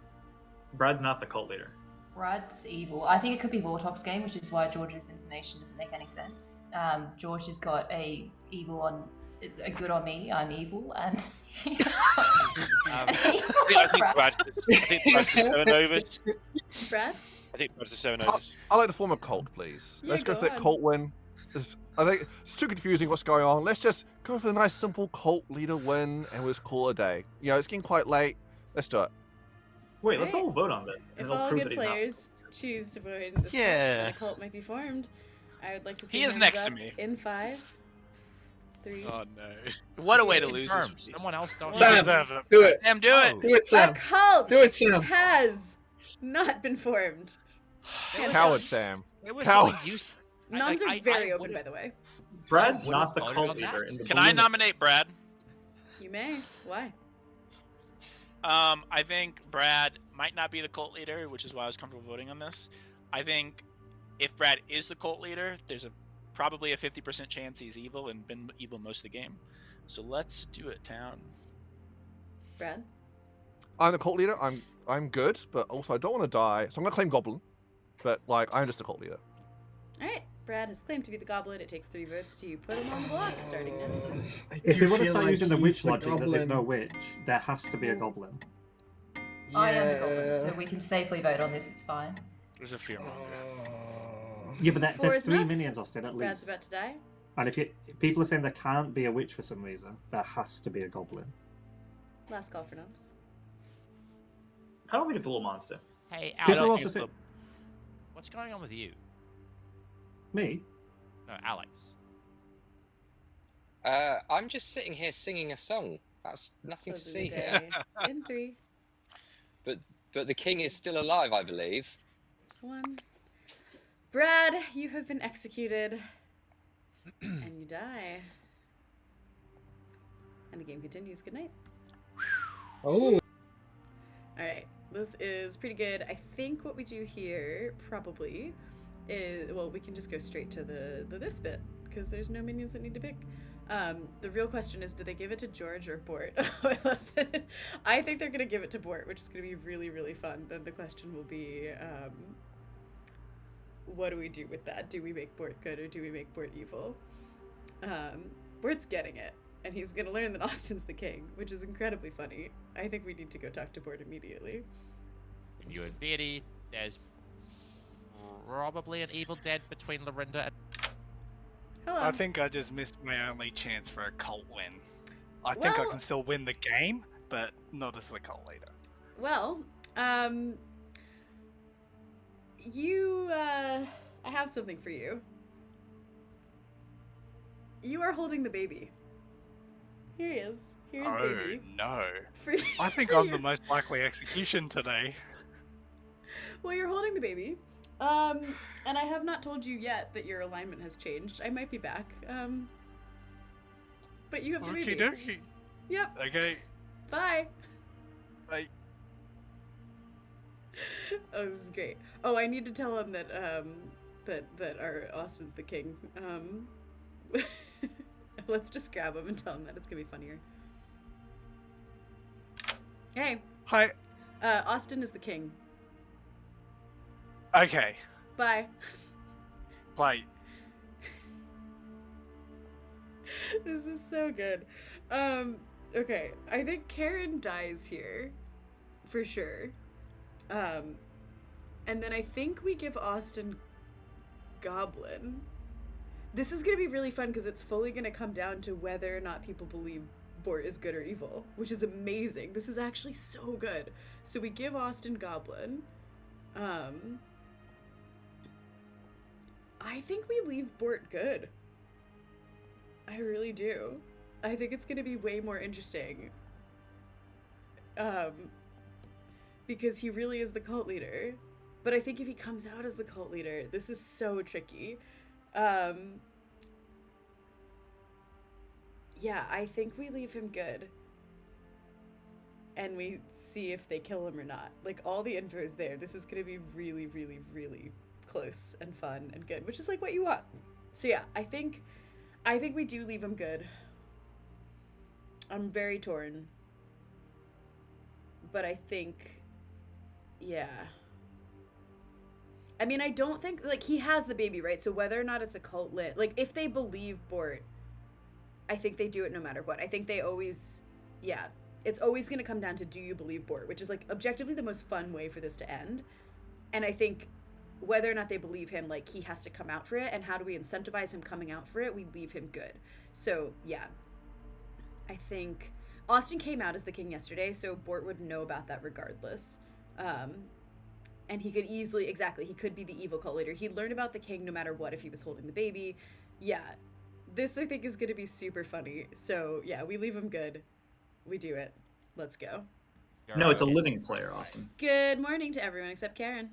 Brad's not the cult leader. Brad's evil. I think it could be Vortox game, which is why George's information doesn't make any sense. George has got a good on me. I'm evil, and Um, I think Brad's the Serenovus. Brad? I think Brad's the Serenovus. I'd like to form a cult, please. Yeah, Let's go go for that on. cult win. I think it's too confusing what's going on. Let's just go for a nice simple cult leader win and we'll just call it a day. You know, it's getting quite late. Let's do it. Wait, let's all vote on this. And If it'll all prove good that he's not. players choose to vote in this cult, then a cult might be formed. I would like to see He is hands next to up me. in 5, 3. Oh no! What a way to lose Confirmed. this. Someone else don't Sam, deserve it. do it. Sam, do it. Do it, Sam. A cult Do it, Sam. has not been formed. And Coward Sam. It was Coward. so used. Noms are I very open, would've- by the way. Brad's would've not the voted cult on leader. that. In the Can I blue- nominate Brad? You may. Why? I think Brad might not be the cult leader, which is why I was comfortable voting on this. I think if Brad is the cult leader, there's probably a 50% chance he's evil and been evil most of the game. So let's do it, town. Brad? I'm the cult leader. I'm good, but also I don't want to die, so I'm gonna claim Goblin. But like, I'm just a cult leader. Alright, Brad has claimed to be the goblin. It takes 3 votes to put him on the block, starting now. If we want to feel start like using the he's witch the logic that there's goblin. no witch, there has to be a goblin. I am the goblin, so we can safely vote on this. It's fine. There's a fearmonger. Yeah, but Four there's is 3 enough. minions, Austin, at Brad's least. about to die. And if people are saying there can't be a witch for some reason, there has to be a goblin. Last call for noms. I don't think it's a little monster. Hey, People Alex. also say, What's going on with you? me? No, Alex. I'm just sitting here singing a song. That's nothing to Closing see the here. day. In 3, But the king is still alive, I believe. 1. Brad, you have been executed. And you die. And the game continues. Good night. Oh. Alright, this is pretty good. I think what we do here, probably, is, well, we can just go straight to the this bit, because there's no minions that need to pick. The real question is, do they give it to George or Bort? I think they're going to give it to Bort, which is going to be really, really fun. Then the question will be, what do we do with that? Do we make Bort good or do we make Bort evil? Bort's getting it, and he's going to learn that Austin's the king, which is incredibly funny. I think we need to go talk to Bort immediately. And you and Beardy, there's probably an evil dead between Lorinda and... Hello. I think I just missed my only chance for a cult win. I think I Well- can still win the game, but not as the cult leader. Well, I have something for you. You are holding the baby. Here he is. Here's Oh baby. no. For, I think for I'm your- the most likely execution today. Well, you're holding the baby. And I have not told you yet that your alignment has changed. I might be back. But you have the baby. Okie dokie. Yep. Okay. Bye. Bye. Oh, this is great. Oh, I need to tell him that that our Austin's the king. Let's just grab him and tell him that. It's gonna be funnier. Hey. Hi. Austin is the king. Okay. Bye. Bye. This is so good. Okay. I think Karen dies here. For sure. And then I think we give Austin Goblin. This is gonna be really fun because it's fully gonna come down to whether or not people believe Bort is good or evil, which is amazing. This is actually so good. So we give Austin Goblin. I think we leave Bort good. I really do. I think it's gonna be way more interesting. Because he really is the cult leader. But I think if he comes out as the cult leader, this is so tricky. Yeah, I think we leave him good. And we see if they kill him or not. Like, all the info is there. This is gonna be really, really, really close and fun and good, which is like what you want. So yeah, I think we do leave him good. I'm very torn. But I think, yeah. I mean, I don't think, like, he has the baby, right? So whether or not it's a cult lit, like, if they believe Bort, I think they do it no matter what. I think they always, yeah. It's always going to come down to, do you believe Bort? Which is, like, objectively the most fun way for this to end. And I think whether or not they believe him, like, he has to come out for it, and how do we incentivize him coming out for it? We leave him good. So yeah, I think Austin came out as the king yesterday, so Bort would know about that regardless. And he could easily, he could be the evil cult leader. He'd learn about the king no matter what if he was holding the baby. Yeah, this I think is going to be super funny. So yeah, we leave him good. We do it. Let's go. No, it's a living player, Austin. Good morning to everyone except Karen.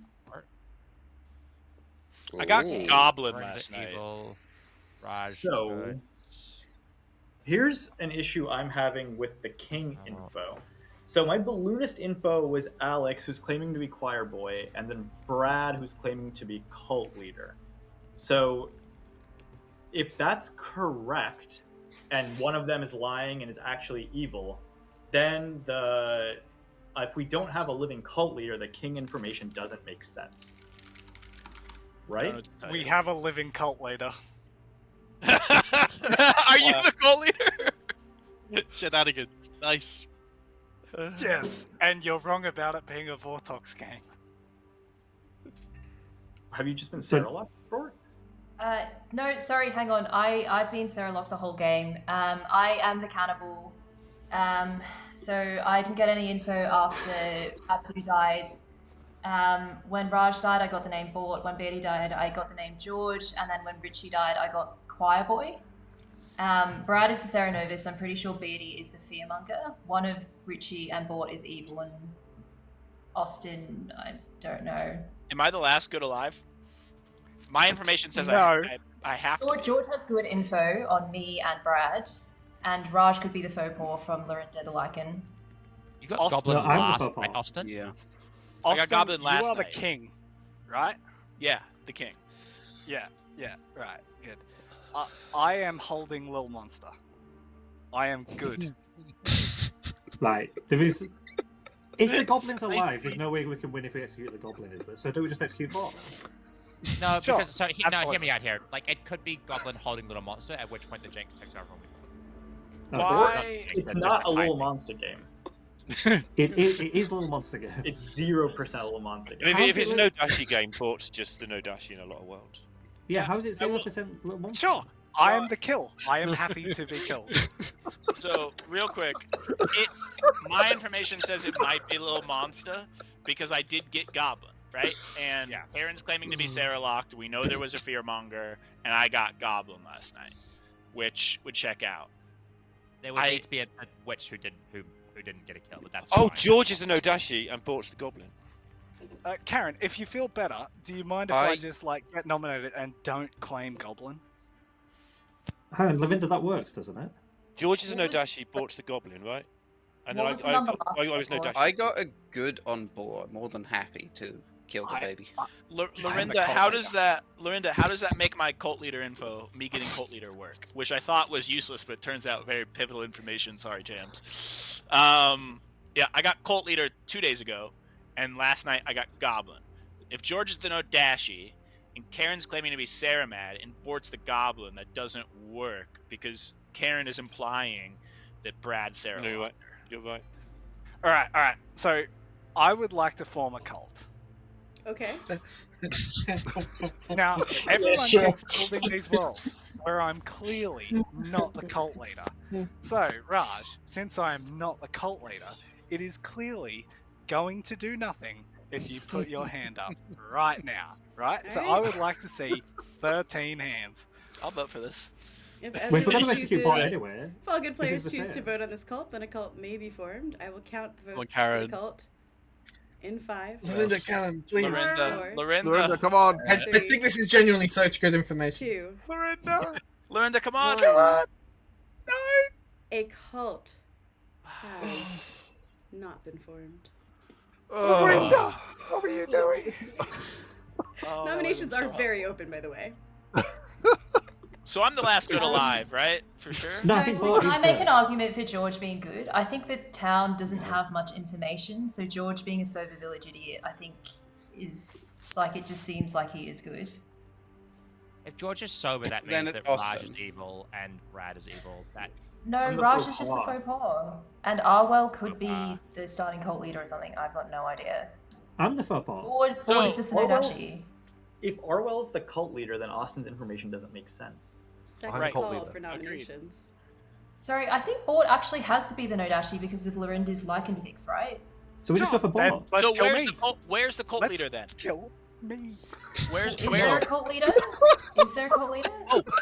I got Goblin Bring last the night. evil. Raj, So, good. here's an issue I'm having with the king info. So my balloonist info was Alex, who's claiming to be choir boy, and then Brad, who's claiming to be cult leader. So if that's correct, and one of them is lying and is actually evil, then if we don't have a living cult leader, the king information doesn't make sense. Right? We have a living cult leader. Are you the cult leader? Shenanigans. Nice. Yes, and you're wrong about it being a Vortox game. Have you just been Sarah locked before? No, sorry, hang on. I've been Sarah Lock the whole game. I am the cannibal. So I didn't get any info after Abdu died. When Raj died, I got the name Bort. When Beatty died, I got the name George. And then when Richie died, I got Choir Boy. Brad is the Sarah Novus. I'm pretty sure Beatty is the Fearmonger. One of Richie and Bort is evil, and Austin, I don't know. Am I the last good alive? My information says No. I have to. George has good info on me and Brad, and Raj could be the faux paw from Lorinda the Lycan. You got Austin, Goblin no, I'm the last purple. night, Austin? Yeah. I got Goblin last you are the night. king, right? Yeah, the king. Yeah, right, good. I am holding Lil Monster. I am good. Right, there is. If the goblin's alive, there's no way we can win if we execute the goblin, is there? So do we just execute Bort now? No, Sure, because no, hear absolutely. me out here. Like, it could be Goblin holding Little Monster, at which point the Jinx takes over. Why? It's not a little monster game. It is Little Monster game. It's 0% a little monster game. If it's a no dashi game, Bort's just the no dashi in a lot of worlds. Yeah, how is it 0% Little Monster? Sure, I am the kill. I am happy to be killed. So, real quick, my information says it might be a little monster because I did get Goblin, right? And Karen's claiming to be Sarah Locked. We know there was a Fearmonger, and I got Goblin last night, which would check out. There would need to be a witch who didn't get a kill, but that's Oh, fine. George is the no dashi and Bort's the goblin. Karen, if you feel better, do you mind if I just get nominated and don't claim Goblin? Hang on, Lavinda, that works, doesn't it? George is a no dashi, Bort's the goblin, right? And then What was the number last I was no time? dashi. I got a good on board. More than happy to kill the baby. Lorinda, how does that make my cult leader info, me getting cult leader, work? Which I thought was useless, but turns out very pivotal information. Sorry, Jams. Yeah, I got cult leader 2 days ago, and last night I got Goblin. If George is the no dashi, and Karen's claiming to be Saramad, and Bort's the Goblin, that doesn't work because Karen is implying that Brad's Sarah. No, you're right. You're right. All right. So, I would like to form a cult. Okay. Now, everyone sure. keeps building these worlds where I'm clearly not the cult leader. So, Raj, since I am not the cult leader, it is clearly going to do nothing if you put your hand up right now, right? So I would like to see 13 hands. I'll vote for this. If Wait, we're everyone going to execute Bort chooses- anyway. If all good players This is the choose to same. vote on this cult, then a cult may be formed. I will count the on, votes for the Karen. cult in 5. Lorinda, Karen, please. Lorinda, come on. I think this is genuinely such good information. 2. Lorinda, come on. 1. A cult has not been formed. Lorinda, what were you doing? Oh, Nominations that are would've been so very open, by the way. So I'm the last good alive, right? For sure. No, I No, think see, Bort is I make good. an argument for George being good. I think the town doesn't have much information, so George being a sober village idiot, I think, is like, it just seems like he is good. If George is sober, that Then means it's that Raj Austin. is evil and Brad is evil. That No, I'm the Raj faux is just the pas. faux pas. And Arwell could be the starting cult leader or something. I've got no idea. I'm the faux pas. Or So, is just the Arwell's- no-dashi. if Arwell's the cult leader, then Austin's information doesn't make sense. Second Right. call for nominations. Sorry, I think Bort actually has to be the Nodashi because of Lorinda's Lycanthix, right? So we just go for Bort. Let's So kill where's me. the cult? Where's the cult Let's leader then? Kill me. Where's Is there a cult leader? Is there a cult leader?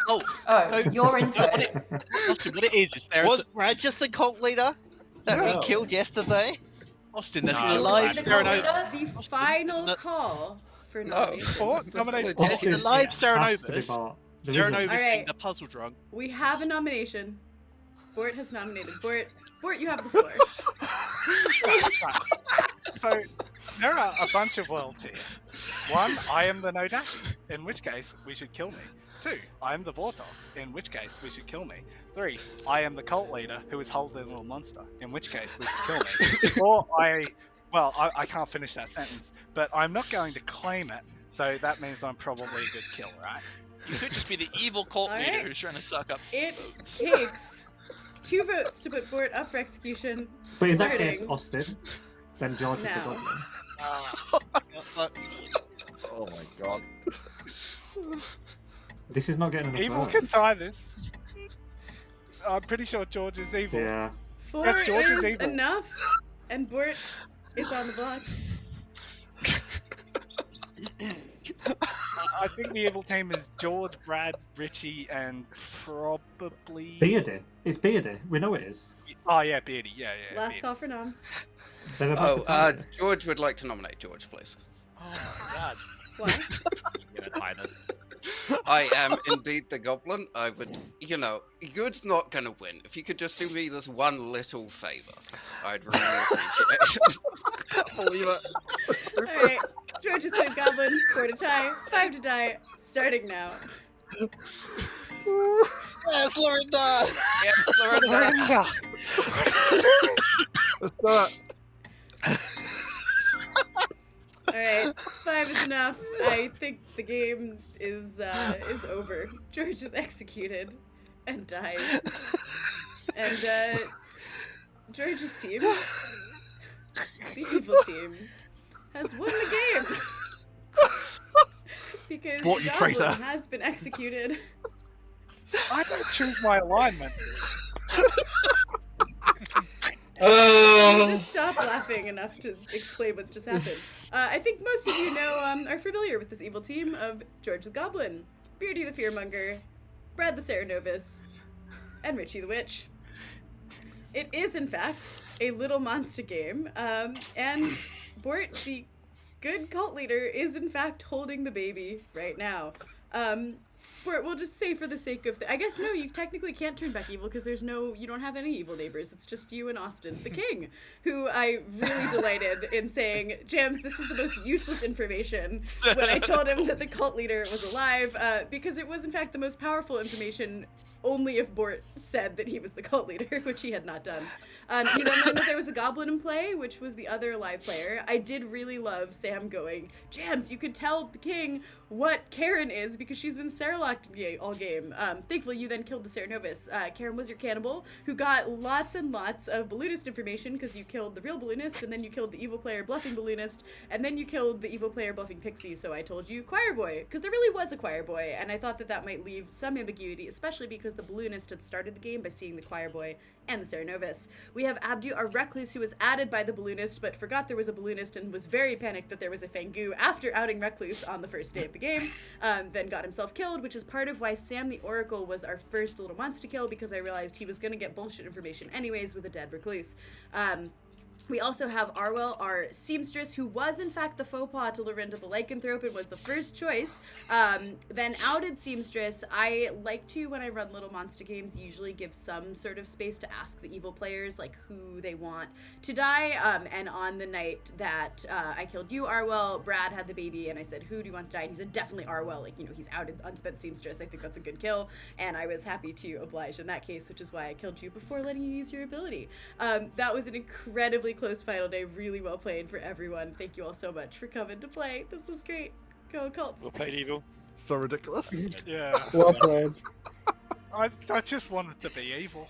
Oh, your info. Austin, what it is there Was Brad just the cult leader that No. we killed yesterday? Austin, there's No. a live Is there a cult Serenova. leader? The final not- call for No, nominations. Bort nominates There's Bort. a live Has to be Serenovas. Bort. There isn't. Serenovas Alright. in the puzzle drunk. We have a nomination. Bort has nominated. Bort, you have the floor. So there are a bunch of worlds here. 1, I am the Nodashi, in which case we should kill me. 2, I am the Vortox, in which case we should kill me. 3, I am the cult leader who is holding a little monster, in which case we should kill me. 4, I can't finish that sentence, but I'm not going to claim it, so that means I'm probably a good kill, right? You could just be the evil cult leader Alright. who's trying to suck up It votes. takes 2 votes to put Bort up for execution. But in that starting case, Austin, then George is the now. goblin. Oh my god. This is not getting enough Evil votes. can tie this. I'm pretty sure George is evil. Yeah. 4 Yes, George is is evil. enough, and Bort is on the block. I think the evil team is George, Brad, Richie, and probably... Beardy. It's Beardy. We know it is. Oh yeah, Beardy. Yeah. Last Beardy. call for noms. They're about to tie it. George would like to nominate George, please. Oh my god. What? You're gonna tie this. I am indeed the goblin. I would, Good's not gonna win. If you could just do me this one little favor, I'd really appreciate it. Can't believe it. Alright, George has played Goblin, 4 to tie, 5 to die, starting now. Yes, Lorinda! Yes, Lorinda. Let's do it. Alright, 5 is enough. I think the game is over. George is executed and dies. And George's team, the evil team, has won the game. Because What, you Goblin traitor. has been executed. I don't choose my alignment. I need to stop laughing enough to explain what's just happened. I think most of you know are familiar with this evil team of George the Goblin, Beardy the Fearmonger, Brad the Serenovus, and Richie the Witch. It is, in fact, a little monster game, and Bort, the good cult leader, is in fact holding the baby right now. Bort, we'll just say for the sake of I guess no, you technically can't turn back evil because you don't have any evil neighbors. It's just you and Austin, the king, who I really delighted in saying, Jams, this is the most useless information when I told him that the cult leader was alive, because it was in fact the most powerful information only if Bort said that he was the cult leader, which he had not done. You then learned that there was a goblin in play, which was the other live player. I did really love Sam going, Jams, you could tell the king what Karen is because she's been Saralocked all game. Thankfully, you then killed the Serenovus. Karen was your cannibal who got lots and lots of balloonist information because you killed the real balloonist, and then you killed the evil player bluffing balloonist, and then you killed the evil player bluffing pixie, so I told you choir boy, because there really was a choir boy, and I thought that that might leave some ambiguity, especially because the balloonist had started the game by seeing the choir boy and the Serenovus. We have Abdu, our recluse, who was added by the balloonist, but forgot there was a balloonist and was very panicked that there was a Fangu after outing recluse on the first day of the game, then got himself killed, which is part of why Sam the Oracle was our first little monster kill, because I realized he was going to get bullshit information anyways with a dead recluse. We also have Arwell, our seamstress, who was in fact the faux pas to Lorinda the lycanthrope and was the first choice. Then outed seamstress. I like to, when I run little monster games, usually give some sort of space to ask the evil players like who they want to die. And on the night that I killed you, Arwell, Brad had the baby, and I said, who do you want to die? And he said, definitely Arwell. Like, he's outed unspent seamstress. I think that's a good kill, and I was happy to oblige in that case, which is why I killed you before letting you use your ability. That was an incredibly close final day, really well played for everyone. Thank you all so much for coming to play. This was great. Go Cults. Well played, Evil. So ridiculous. Yeah. Well played. I just wanted to be evil.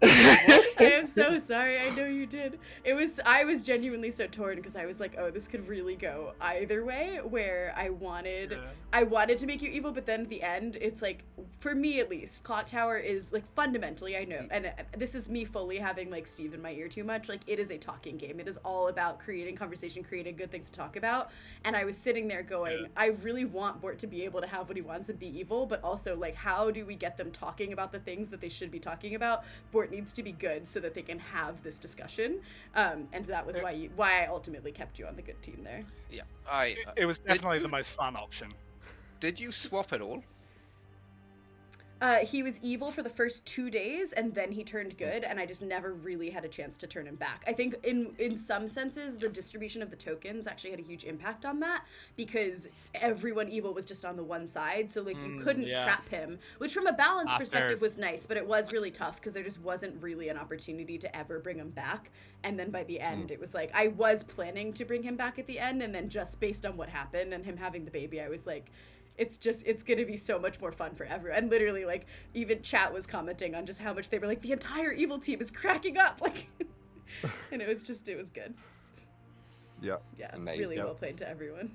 I am so sorry. I know you did. I was genuinely so torn because I was like, oh, this could really go either way, where I wanted to make you evil, but then at the end, it's like, for me at least, Clock Tower is like fundamentally, I know, and this is me fully having like Steve in my ear too much, like it is a talking game. It is all about creating conversation, creating good things to talk about. And I was sitting there going, I really want Bort to be able to have what he wants and be evil, but also like, how do we get them talking about the things that they should be talking about? Bort needs to be good so that they can have this discussion, and that was why I ultimately kept you on the good team there. Yeah, it was definitely the most fun option. Did you swap at all? He was evil for the first 2 days, and then he turned good, and I just never really had a chance to turn him back. I think in some senses, the distribution of the tokens actually had a huge impact on that, because everyone evil was just on the one side, so like you couldn't trap him, which from a balance perspective was nice, but it was really tough because there just wasn't really an opportunity to ever bring him back. And then by the end, it was like, I was planning to bring him back at the end, and then just based on what happened and him having the baby, I was like, it's going to be so much more fun for everyone. And literally, like, even chat was commenting on just how much they were like, the entire evil team is cracking up, like, and it was good. Yeah. Yeah, amazing. really well played to everyone.